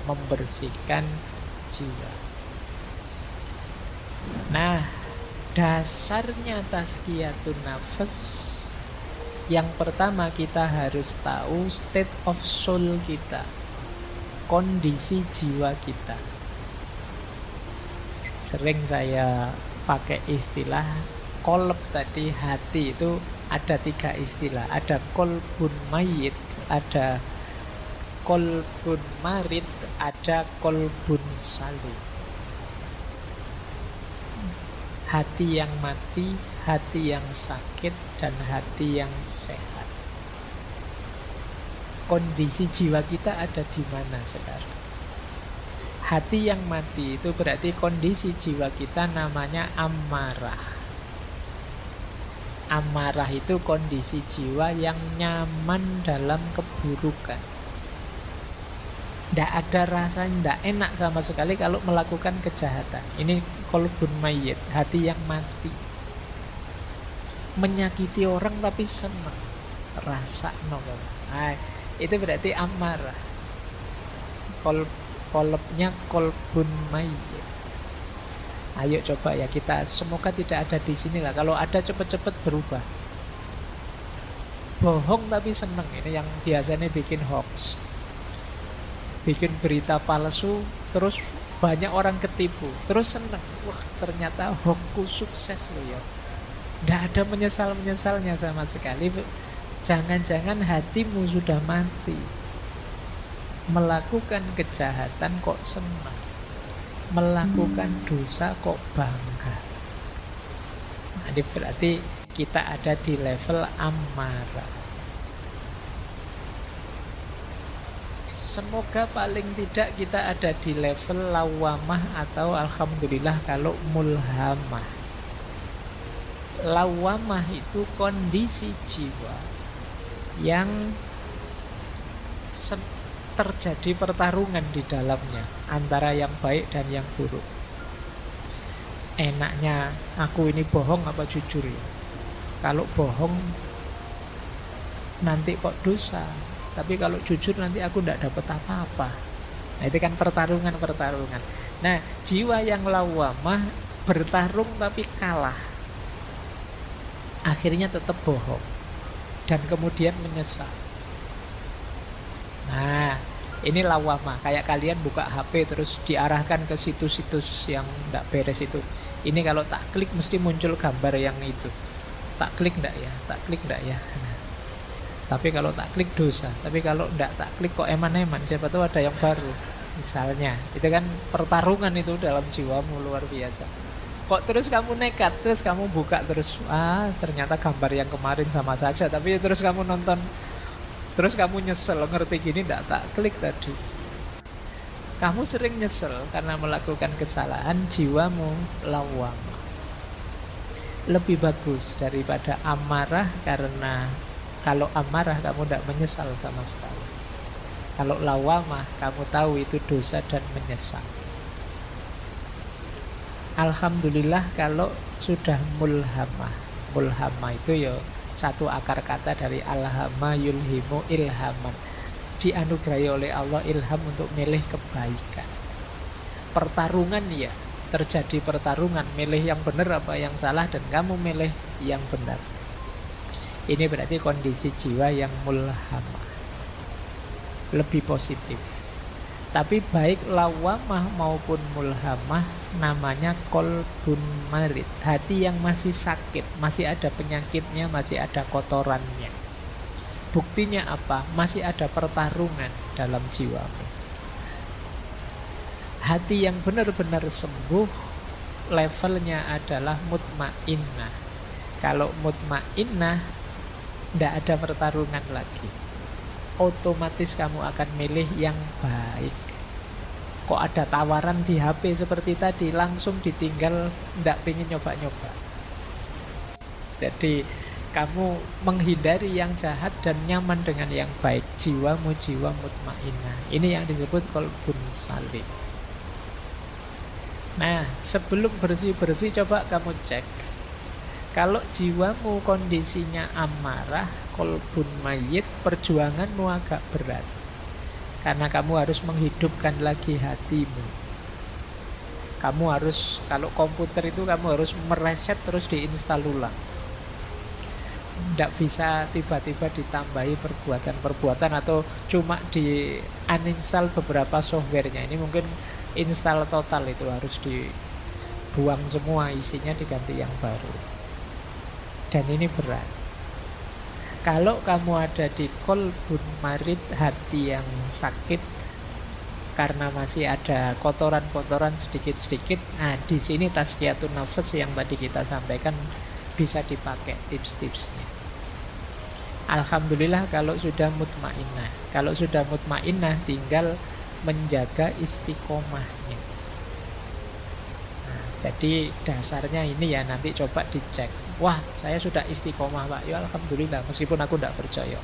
membersihkan jiwa. Nah, dasarnya tazkiyatun nafas, yang pertama kita harus tahu state of soul kita, kondisi jiwa kita. Sering saya pakai istilah kolb tadi, hati itu ada 3 istilah. Ada kolbun mayit, ada kolbun marid, ada kolbun salim. Hati yang mati, hati yang sakit, dan hati yang sehat. Kondisi jiwa kita ada di mana sekarang? Hati yang mati itu berarti kondisi jiwa kita namanya amarah. Amarah itu kondisi jiwa yang nyaman dalam keburukan. Tidak ada rasa tidak enak sama sekali kalau melakukan kejahatan. Ini kolbun mayit, hati yang mati. Menyakiti orang tapi senang, rasa nongol. Nah, itu berarti amarah. Kolbnya kolbun mayit. Ayo coba ya kita, semoga tidak ada di sini lah. Kalau ada cepat-cepat berubah. Bohong tapi senang, ini yang biasanya bikin hoax. Bikin berita palsu, terus banyak orang ketipu, terus senang. Wah, ternyata hoaxku sukses loh ya. Tidak ada menyesal-menyesalnya sama sekali. Jangan-jangan hatimu sudah mati. Melakukan kejahatan kok senang, melakukan dosa kok bangga. Nah, ini berarti kita ada di level amarah. Semoga paling tidak kita ada di level lawamah, atau alhamdulillah kalau mulhamah. Lawamah itu kondisi jiwa yang terjadi pertarungan di dalamnya antara yang baik dan yang buruk. Enaknya aku ini bohong apa jujur ya? Kalau bohong nanti kok dosa, tapi kalau jujur nanti aku tidak dapat apa-apa. Nah, itu kan pertarungan. Nah, jiwa yang lawamah bertarung tapi kalah, akhirnya tetap bohong dan kemudian menyesal. Nah, ini lawamah. Kayak kalian buka HP terus diarahkan ke situs-situs yang tidak beres itu. Ini kalau tak klik mesti muncul gambar yang itu. Tak klik enggak ya? Tak klik enggak ya? Nah, tapi kalau tak klik dosa. Tapi kalau enggak tak klik kok eman-eman, siapa tahu ada yang baru. Misalnya, itu kan pertarungan itu dalam jiwamu luar biasa. Kok terus kamu nekat, terus kamu buka terus, ternyata gambar yang kemarin sama saja. Tapi terus kamu nonton, terus kamu nyesel, ngerti gini enggak tak klik tadi. Kamu sering nyesel karena melakukan kesalahan, jiwamu lawamah. Lebih bagus daripada amarah, karena kalau amarah kamu tidak menyesal sama sekali. Kalau lawamah kamu tahu itu dosa dan menyesal. Alhamdulillah kalau sudah mulhamah. Mulhamah itu ya satu akar kata dari alhama yulhimu ilhaman. dianugerahi oleh Allah ilham untuk milih kebaikan. Pertarungan ya, terjadi pertarungan, milih yang benar apa yang salah, dan kamu milih yang benar. Ini berarti kondisi jiwa yang mulhamah, lebih positif. Tapi baik lawamah maupun mulhamah namanya kolbun marid, hati yang masih sakit, masih ada penyakitnya, masih ada kotorannya. Buktinya apa? Masih ada pertarungan dalam jiwamu. Hati yang benar-benar sembuh levelnya adalah mutmainnah. Kalau mutmainnah, tidak ada pertarungan lagi. Otomatis kamu akan milih yang baik. Kok ada tawaran di HP seperti tadi, langsung ditinggal, tidak pengen nyoba-nyoba. Jadi kamu menghindari yang jahat dan nyaman dengan yang baik. Jiwamu jiwa mutmainnah. Ini yang disebut qalbun salim. Nah, sebelum bersih-bersih coba kamu cek. Kalau jiwamu kondisinya amarah, qalbun mayyit, perjuanganmu agak berat. Karena kamu harus menghidupkan lagi hatimu. Kamu harus, kalau komputer itu kamu harus mereset terus diinstal ulang. Tidak bisa tiba-tiba ditambahi perbuatan-perbuatan atau cuma di uninstall beberapa softwarenya. Ini mungkin install total, itu harus dibuang semua, isinya diganti yang baru. Dan ini berat. Kalau kamu ada di qalbun marid, hati yang sakit karena masih ada kotoran-kotoran sedikit-sedikit, nah di sini tazkiyatun nafas yang tadi kita sampaikan bisa dipakai tips-tipsnya. Alhamdulillah kalau sudah mutmainnah. Kalau sudah mutmainnah tinggal menjaga istiqomahnya. Nah, jadi dasarnya ini ya, nanti coba dicek. Wah, saya sudah istiqomah Pak. Ya alhamdulillah, meskipun aku tidak percaya.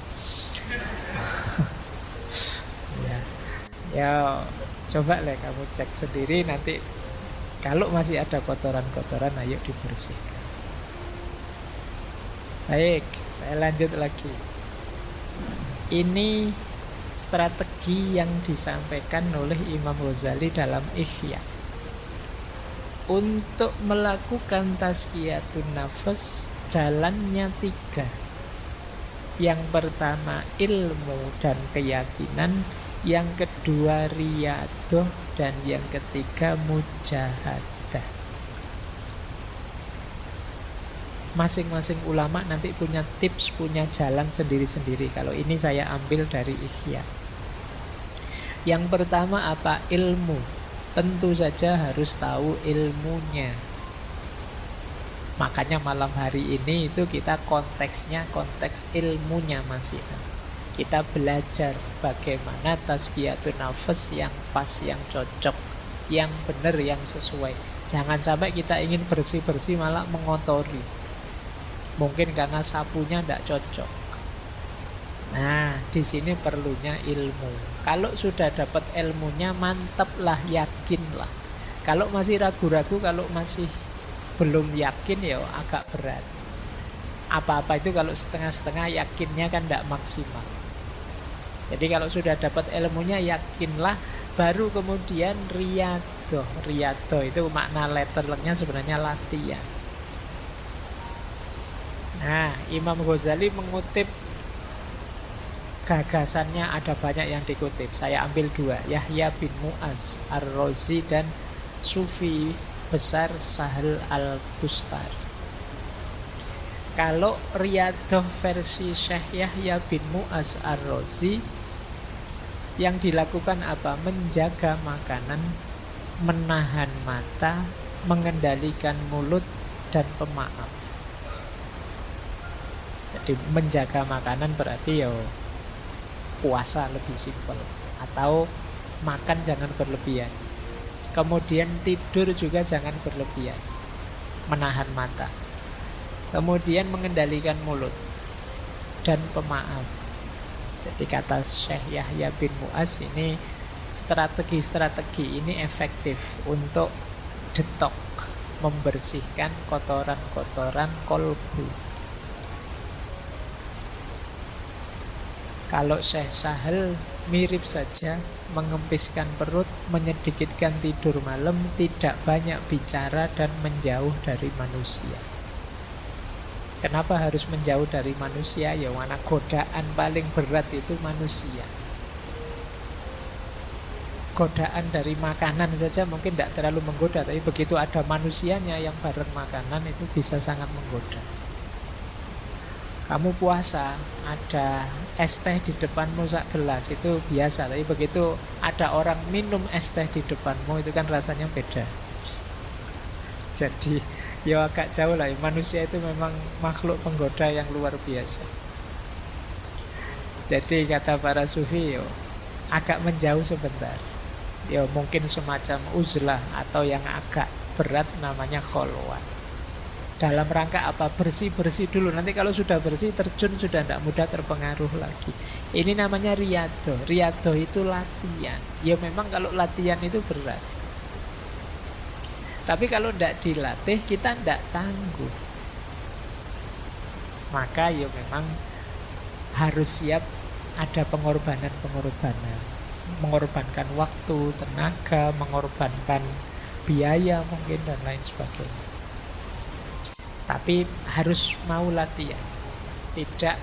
Ya, coba lah kamu cek sendiri nanti. Kalau masih ada kotoran-kotoran, ayo dibersihkan. Baik, saya lanjut lagi. Ini strategi yang disampaikan oleh Imam Ghazali dalam Ihya. Untuk melakukan tazkiyatun nafas, jalannya 3. Yang pertama ilmu dan keyakinan, yang kedua riyadhah, dan yang ketiga mujahadah. Masing-masing ulama nanti punya tips, punya jalan sendiri-sendiri. Kalau ini saya ambil dari Ihya. Yang pertama apa? Ilmu. Tentu saja harus tahu ilmunya. Makanya malam hari ini itu kita konteksnya konteks ilmunya masih. Kita belajar bagaimana tazkiyatun nafas yang pas, yang cocok, yang benar, yang sesuai. Jangan sampai kita ingin bersih-bersih malah mengotori. Mungkin karena sapunya tidak cocok. Nah, di sini perlunya ilmu. Kalau sudah dapat ilmunya, mantaplah, yakinlah. Kalau masih ragu-ragu, kalau masih belum yakin, ya agak berat. Apa-apa itu kalau setengah-setengah, yakinnya kan tidak maksimal. Jadi kalau sudah dapat ilmunya, yakinlah. Baru kemudian riyadhah. Riyadhah itu makna letternya sebenarnya latihan. Nah, Imam Ghazali mengutip gagasannya, ada banyak yang dikutip. Saya ambil 2, Yahya bin Mu'az Ar-Razi dan Sufi besar Sahal Al-Tustari. Kalau riyadhah versi Syekh Yahya bin Mu'az Ar-Razi, yang dilakukan apa? Menjaga makanan, menahan mata, mengendalikan mulut, dan pemaaf. Jadi menjaga makanan berarti ya puasa lebih simpel, atau makan jangan berlebihan. Kemudian tidur juga jangan berlebihan, menahan mata. Kemudian mengendalikan mulut dan pemaaf. Jadi kata Syekh Yahya bin Mu'az, ini strategi-strategi ini efektif untuk detok, membersihkan kotoran-kotoran kolbu. Kalau Syekh Sahal mirip saja, mengempiskan perut, menyedikitkan tidur malam, tidak banyak bicara dan menjauh dari manusia. Kenapa harus menjauh dari manusia? Ya mana godaan paling berat itu manusia. Godaan dari makanan saja mungkin tidak terlalu menggoda, tapi begitu ada manusianya yang bareng makanan itu bisa sangat menggoda. Kamu puasa, ada es teh di depanmu sak gelas, itu biasa. Tapi begitu ada orang minum es teh di depanmu, itu kan rasanya beda. Jadi ya agak jauh lah. Manusia itu memang makhluk penggoda yang luar biasa. Jadi kata para sufi, yo, agak menjauh sebentar. Ya mungkin semacam uzlah, atau yang agak berat namanya kholwat. Dalam rangka apa? Bersih-bersih dulu. Nanti kalau sudah bersih, terjun sudah tidak mudah terpengaruh lagi. Ini namanya riyadhah. Riyadhah itu latihan. Ya memang kalau latihan itu berat. Tapi kalau tidak dilatih, kita tidak tangguh. Maka ya memang harus siap ada pengorbanan-pengorbanan. Mengorbankan waktu, tenaga, mengorbankan biaya mungkin, dan lain sebagainya. Tapi harus mau latihan. Tidak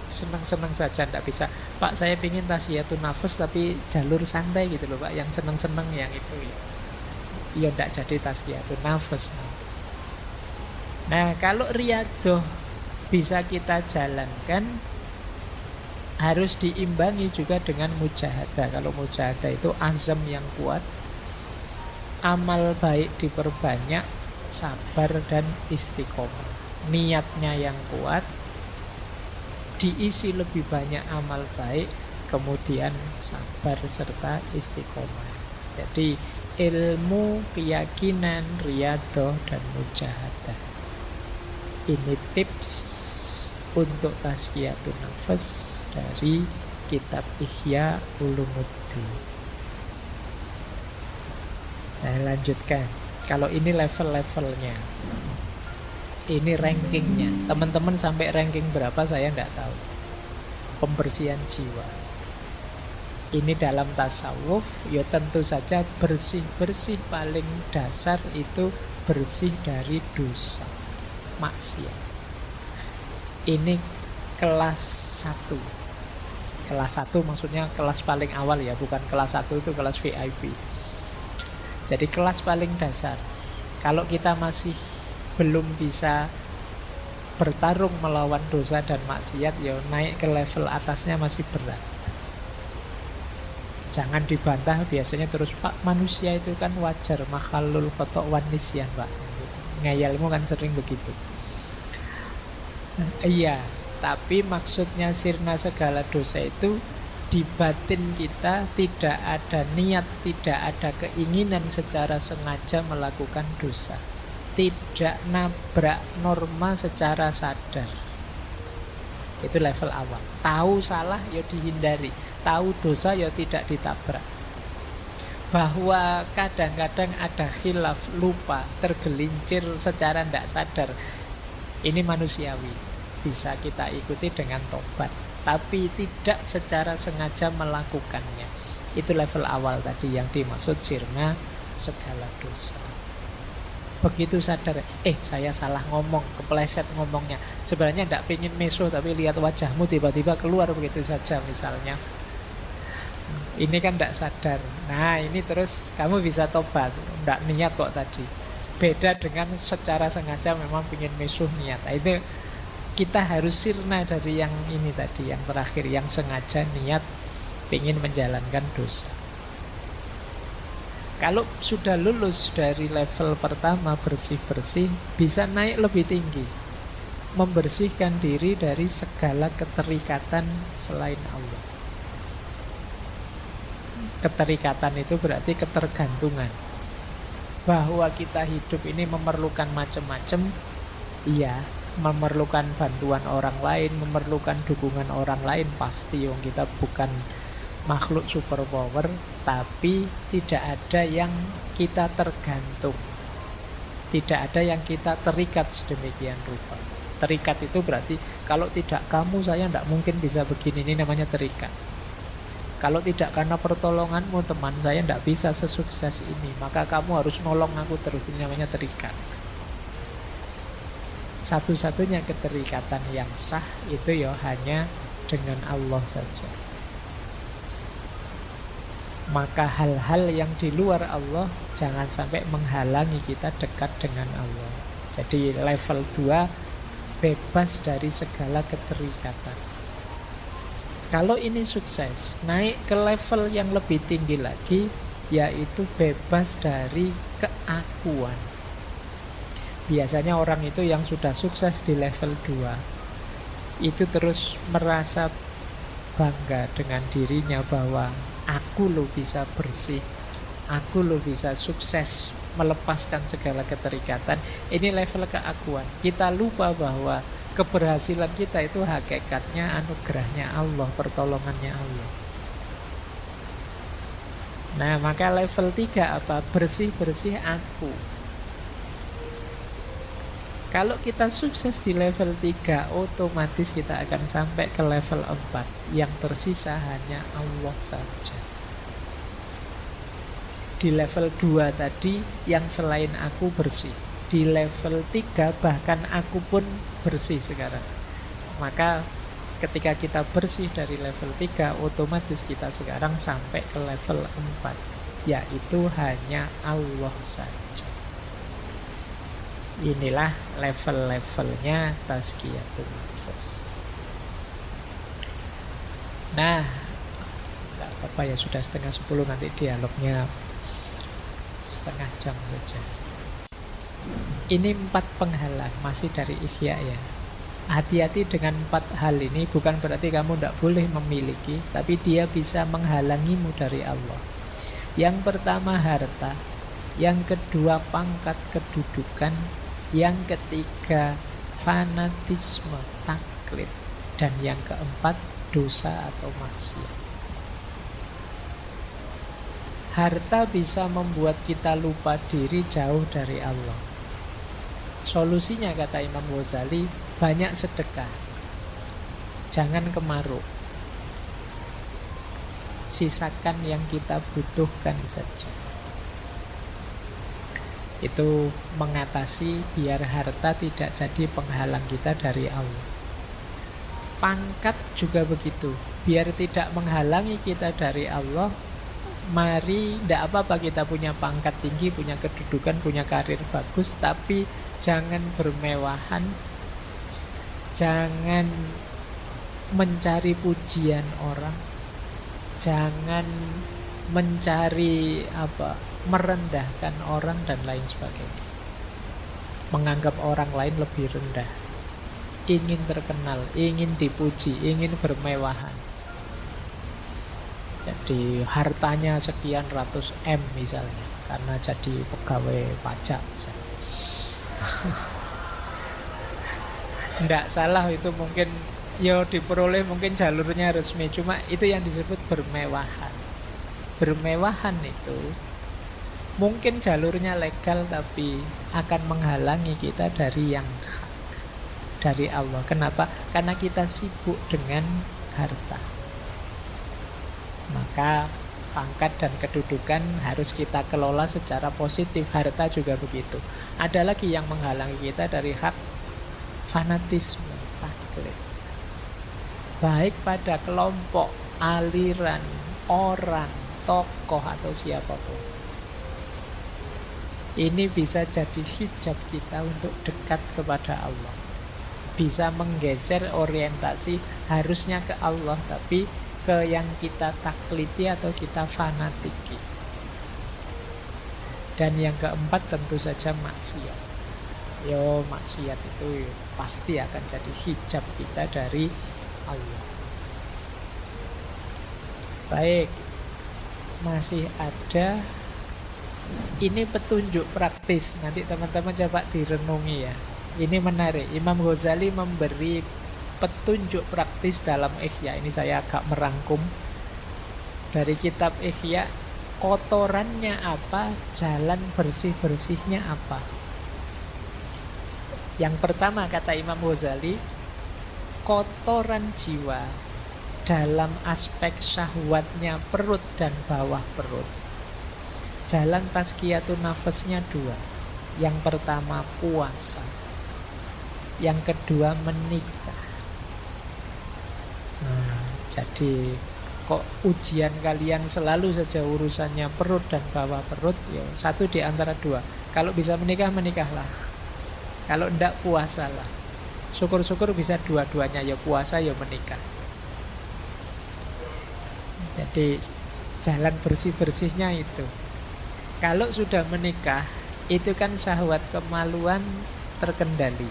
senang-senang saja, tidak bisa. Pak, saya ingin tasfiyatun nafas tapi jalur santai gitu loh Pak. Yang senang-senang yang itu ya. Ya tidak jadi tasfiyatun nafas. Nah kalau riyadhah bisa kita jalankan, harus diimbangi juga dengan mujahadah. Kalau mujahadah itu azam yang kuat, amal baik diperbanyak, sabar dan istiqomah. Niatnya yang kuat, diisi lebih banyak amal baik, kemudian sabar serta istiqomah. Jadi ilmu, keyakinan, riyadhah dan mujahadah. Ini tips untuk tazkiyatun nafas dari kitab Ihya Ulumuddin. Saya lanjutkan. Kalau ini level-levelnya, ini rankingnya. Teman-teman sampai ranking berapa saya tidak tahu. Pembersihan jiwa. Ini dalam tasawuf, ya tentu saja bersih-bersih paling dasar itu bersih dari dosa, maksiat. Ini kelas 1. Kelas 1 maksudnya kelas paling awal ya, bukan kelas 1 itu kelas VIP. Jadi kelas paling dasar. Kalau kita masih belum bisa bertarung melawan dosa dan maksiat, ya naik ke level atasnya masih berat. Jangan dibantah biasanya terus, Pak, manusia itu kan wajar, makhlul khotok wan nisyan, Pak. Ngayalmu kan sering begitu. Iya, tapi maksudnya sirna segala dosa itu di batin kita tidak ada niat, tidak ada keinginan secara sengaja melakukan dosa. Tidak nabrak norma secara sadar. Itu level awal. Tahu salah ya dihindari, tahu dosa ya tidak ditabrak. Bahwa kadang-kadang ada khilaf, lupa, tergelincir secara tidak sadar, ini manusiawi, bisa kita ikuti dengan tobat. Tapi tidak secara sengaja melakukannya. Itu level awal tadi yang dimaksud sirna segala dosa. Begitu sadar, saya salah ngomong, kepleset ngomongnya. Sebenarnya tidak pengen meso, tapi lihat wajahmu tiba-tiba keluar begitu saja misalnya. Ini kan tidak sadar. Nah ini terus kamu bisa tobat. Tidak niat kok tadi. Beda dengan secara sengaja memang pengen meso niat. Nah, itu kita harus sirna dari yang ini tadi, yang terakhir, yang sengaja niat pengen menjalankan dosa. Kalau sudah lulus dari level pertama bersih-bersih, bisa naik lebih tinggi, membersihkan diri dari segala keterikatan selain Allah. Keterikatan itu berarti ketergantungan, bahwa kita hidup ini memerlukan macam-macam. Iya, memerlukan bantuan orang lain, memerlukan dukungan orang lain, pasti yang kita bukan makhluk superpower, tapi tidak ada yang kita tergantung, tidak ada yang kita terikat sedemikian rupa. Terikat itu berarti kalau tidak kamu saya tidak mungkin bisa begini. Ini namanya terikat. Kalau tidak karena pertolonganmu teman, saya tidak bisa sesukses ini. Maka kamu harus nolong aku terus. Ini namanya terikat. Satu-satunya keterikatan yang sah itu ya hanya dengan Allah saja. Maka hal-hal yang di luar Allah jangan sampai menghalangi kita dekat dengan Allah. Jadi level 2 bebas dari segala keterikatan. Kalau ini sukses, naik ke level yang lebih tinggi lagi, yaitu bebas dari keakuan. Biasanya orang itu yang sudah sukses di level 2 itu terus merasa bangga dengan dirinya bahwa aku lo bisa bersih, aku lo bisa sukses melepaskan segala keterikatan. Ini level keakuan. Kita lupa bahwa keberhasilan kita itu hakikatnya anugerahnya Allah, pertolongannya Allah. Nah, maka level 3 apa? Bersih-bersih aku. Kalau kita sukses di level 3, otomatis kita akan sampai ke level 4. Yang tersisa hanya Allah saja. Di level 2 tadi yang selain aku bersih. Di level 3 bahkan aku pun bersih sekarang. Maka ketika kita bersih dari level 3, otomatis kita sekarang sampai ke level 4, yaitu hanya Allah saja. Inilah level-levelnya tazkiyatun nafas. Nah, gak apa-apa ya, sudah setengah 10, nanti dialognya setengah jam saja. Ini 4 penghalang, masih dari Ihya ya. Hati-hati dengan 4 hal ini. Bukan berarti kamu tidak boleh memiliki, tapi dia bisa menghalangimu dari Allah. Yang pertama harta, yang kedua pangkat kedudukan, yang ketiga fanatisme, taklid, dan yang keempat dosa atau maksiat. Harta bisa membuat kita lupa diri, jauh dari Allah. Solusinya kata Imam Ghazali, banyak sedekah. Jangan kemaruk. Sisakan yang kita butuhkan saja. Itu mengatasi biar harta tidak jadi penghalang kita dari Allah. Pangkat juga begitu. Biar tidak menghalangi kita dari Allah, mari, tidak apa-apa kita punya pangkat tinggi, punya kedudukan, punya karir bagus, tapi jangan bermewahan, jangan mencari pujian orang, jangan mencari merendahkan orang dan lain sebagainya. Menganggap orang lain lebih rendah, ingin terkenal, ingin dipuji, ingin bermewahan. Jadi hartanya sekian ratus M misalnya, karena jadi pegawai pajak misalnya. Tidak salah itu, mungkin ya diperoleh, mungkin jalurnya resmi, cuma itu yang disebut bermewahan. Bermewahan itu mungkin jalurnya legal, tapi akan menghalangi kita dari yang hak, dari Allah. Kenapa? Karena kita sibuk dengan harta. Maka pangkat dan kedudukan harus kita kelola secara positif. Harta juga begitu. Ada lagi yang menghalangi kita dari hak, fanatisme, taklid. Baik pada kelompok, aliran, orang, tokoh atau siapapun. Ini bisa jadi hijab kita untuk dekat kepada Allah. Bisa menggeser orientasi harusnya ke Allah, tapi ke yang kita takliti atau kita fanatiki. Dan yang keempat tentu saja maksiat. Maksiat itu pasti akan jadi hijab kita dari Allah. Baik, masih ada. Ini petunjuk praktis. Nanti teman-teman coba direnungi ya. Ini menarik. Imam Ghazali memberi petunjuk praktis dalam Ihya. Ini saya agak merangkum dari kitab Ihya. Kotorannya apa, jalan bersih-bersihnya apa. Yang pertama kata Imam Ghazali, kotoran jiwa dalam aspek syahwatnya perut dan bawah perut. Jalan tazkiyatun nafasnya dua. Yang pertama puasa, yang kedua menikah. Jadi kok ujian kalian selalu saja urusannya perut dan bawah perut? Ya, satu di antara dua. Kalau bisa menikah, menikahlah. Kalau enggak, puasalah. Syukur-syukur bisa dua-duanya, ya puasa ya menikah. Jadi jalan bersih-bersihnya itu. Kalau sudah menikah, itu kan syahwat kemaluan terkendali.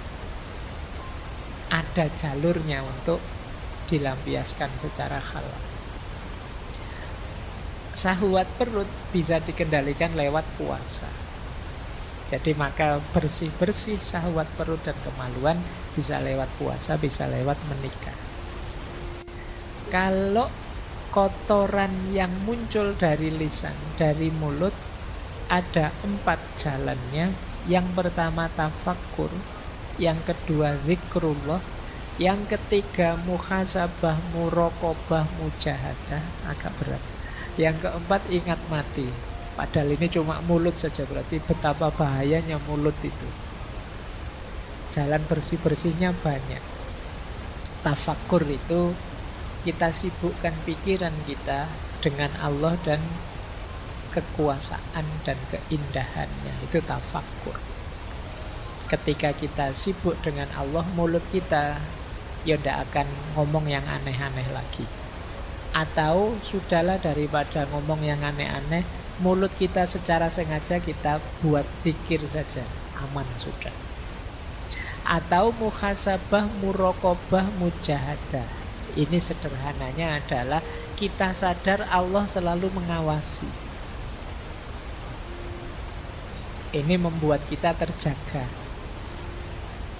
Ada jalurnya untuk dilampiaskan secara halal. Syahwat perut bisa dikendalikan lewat puasa. Jadi maka bersih-bersih syahwat perut dan kemaluan bisa lewat puasa, bisa lewat menikah. Kalau kotoran yang muncul dari lisan, dari mulut, ada 4 jalannya. Yang pertama tafakkur, yang kedua zikrullah, yang ketiga muhasabah, muraqabah, mujahadah, agak berat. Yang keempat ingat mati. Padahal ini cuma mulut saja, berarti betapa bahayanya mulut itu. Jalan bersih-bersihnya banyak. Tafakkur itu kita sibukkan pikiran kita dengan Allah dan kekuasaan dan keindahannya. Itu tafakkur. Ketika kita sibuk dengan Allah, mulut kita ya tidak akan ngomong yang aneh-aneh lagi. Atau sudahlah, daripada ngomong yang aneh-aneh, mulut kita secara sengaja kita buat pikir saja, aman sudah. Atau muhasabah, muraqabah, mujahadah. Ini sederhananya adalah kita sadar Allah selalu mengawasi. Ini membuat kita terjaga.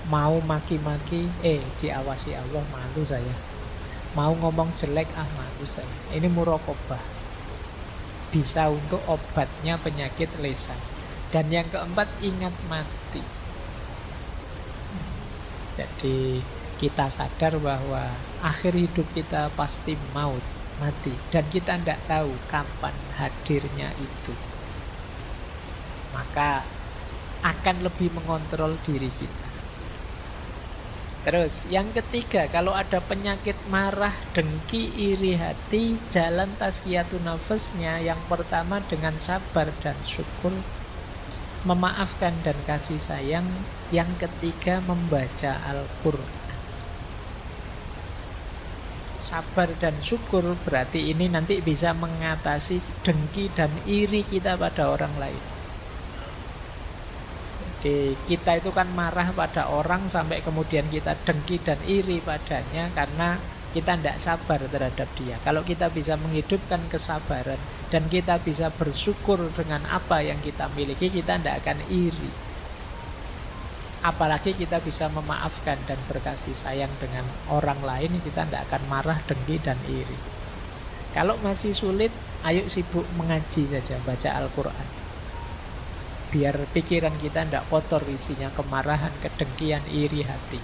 Mau maki-maki, diawasi Allah, malu saya. Mau ngomong jelek, malu saya. Ini muraqabah. Bisa untuk obatnya penyakit lisan. Dan yang keempat, ingat mati. Jadi kita sadar bahwa akhir hidup kita pasti maut, mati. Dan kita tidak tahu kapan hadirnya itu. Maka akan lebih mengontrol diri kita. Terus yang ketiga, kalau ada penyakit marah, dengki, iri hati, jalan tazkiyatun nafasnya yang pertama dengan sabar dan syukur, memaafkan dan kasih sayang. Yang ketiga membaca Al-Quran. Sabar dan syukur berarti ini nanti bisa mengatasi dengki dan iri kita pada orang lain. Jadi kita itu kan marah pada orang sampai kemudian kita dengki dan iri padanya karena kita tidak sabar terhadap dia. Kalau kita bisa menghidupkan kesabaran dan kita bisa bersyukur dengan apa yang kita miliki, kita tidak akan iri. Apalagi kita bisa memaafkan dan berkasih sayang dengan orang lain, kita tidak akan marah, dengki dan iri. Kalau masih sulit, ayo sibuk mengaji saja, baca Al-Quran. Biar pikiran kita tidak kotor isinya kemarahan, kedengkian, iri hati.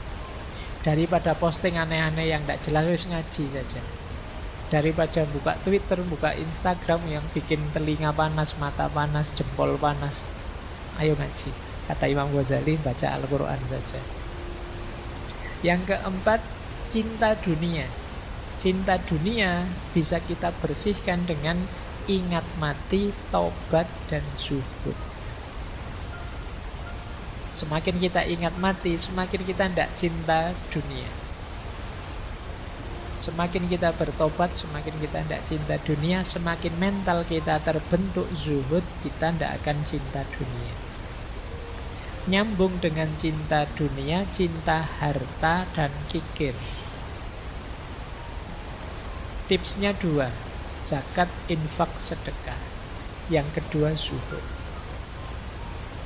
Daripada posting aneh-aneh yang tidak jelas, wis ngaji saja. Daripada buka Twitter, buka Instagram yang bikin telinga panas, mata panas, jempol panas, ayo ngaji. Kata Imam Ghazali, baca Al-Quran saja. Yang keempat, cinta dunia. Cinta dunia bisa kita bersihkan dengan ingat mati, taubat dan zuhud. Semakin kita ingat mati, semakin kita tidak cinta dunia. Semakin kita bertobat, semakin kita tidak cinta dunia. Semakin mental kita terbentuk zuhud, kita tidak akan cinta dunia. Nyambung dengan cinta dunia, cinta harta dan kikir. Tipsnya 2, zakat, infak, sedekah. Yang kedua zuhud.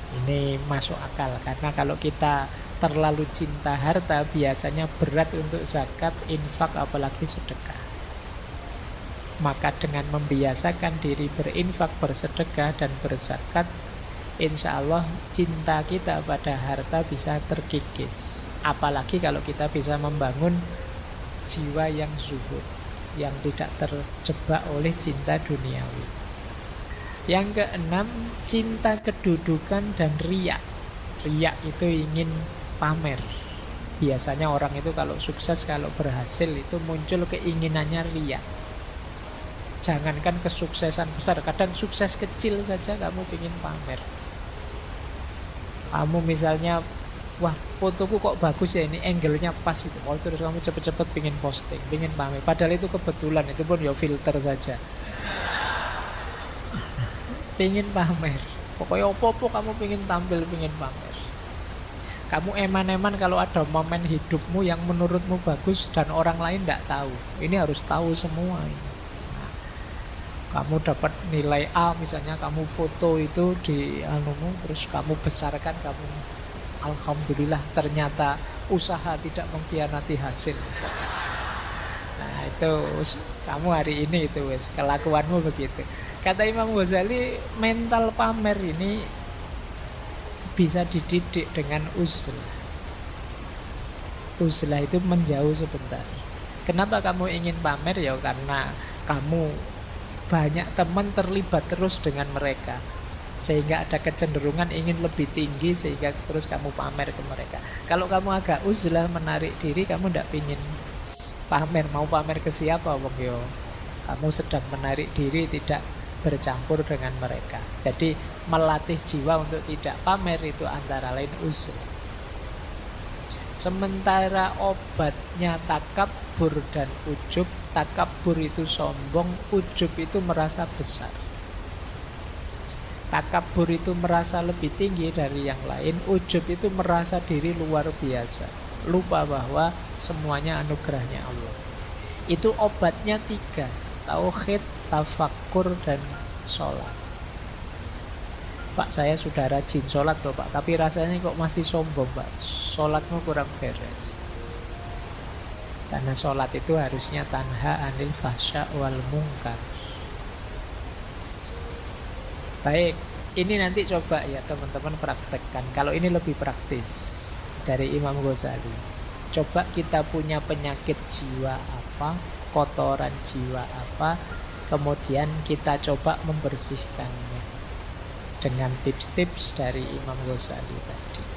Ini masuk akal karena kalau kita terlalu cinta harta biasanya berat untuk zakat, infak, apalagi sedekah. Maka dengan membiasakan diri berinfak, bersedekah dan berzakat, insya Allah cinta kita pada harta bisa terkikis. Apalagi kalau kita bisa membangun jiwa yang zuhud, yang tidak terjebak oleh cinta duniawi. Yang keenam, cinta kedudukan dan riya. Riya itu ingin pamer. Biasanya orang itu kalau sukses, kalau berhasil itu muncul keinginannya riya. Jangankan kesuksesan besar, kadang sukses kecil saja kamu ingin pamer. Kamu misalnya, wah fotoku kok bagus ya, ini angle-nya pas itu. Oh, terus kamu cepet-cepet pingin posting, pingin pamer. Padahal itu kebetulan, itu pun ya filter saja. Pingin pamer. Pokoknya opo-opo kamu pingin tampil, pingin pamer. Kamu eman-eman kalau ada momen hidupmu yang menurutmu bagus dan orang lain tidak tahu. Ini harus tahu semua ini. Kamu dapat nilai A misalnya, kamu foto itu di anumu, terus kamu besarkan, kamu alhamdulillah ternyata usaha tidak mengkhianati hasil misalnya. Nah itu kamu hari ini itu wes kelakuanmu begitu. Kata Imam Ghazali, mental pamer ini bisa dididik dengan uzlah. Uzlah itu menjauh sebentar. Kenapa kamu ingin pamer? Ya karena kamu banyak teman terlibat terus dengan mereka, sehingga ada kecenderungan ingin lebih tinggi, sehingga terus kamu pamer ke mereka. Kalau kamu agak uzlah, menarik diri, kamu tidak ingin pamer. Mau pamer ke siapa wong yo? Kamu sedang menarik diri, tidak bercampur dengan mereka. Jadi melatih jiwa untuk tidak pamer itu antara lain uzlah. Sementara obatnya takabur dan ujub. Takabur itu sombong, ujub itu merasa besar. Takabur itu merasa lebih tinggi dari yang lain, ujub itu merasa diri luar biasa, lupa bahwa semuanya anugerahnya Allah. Itu obatnya 3: tauhid, tafakkur, dan sholat. Pak, saya sudah rajin sholat loh Pak, tapi rasanya kok masih sombong Pak, sholatmu kurang beres. Karena sholat itu harusnya tanha anil fahsya wal munkar. Baik, ini nanti coba ya teman-teman praktekkan. Kalau ini lebih praktis dari Imam Ghazali. Coba kita punya penyakit jiwa apa, kotoran jiwa apa, kemudian kita coba membersihkannya dengan tips-tips dari Imam Ghazali tadi.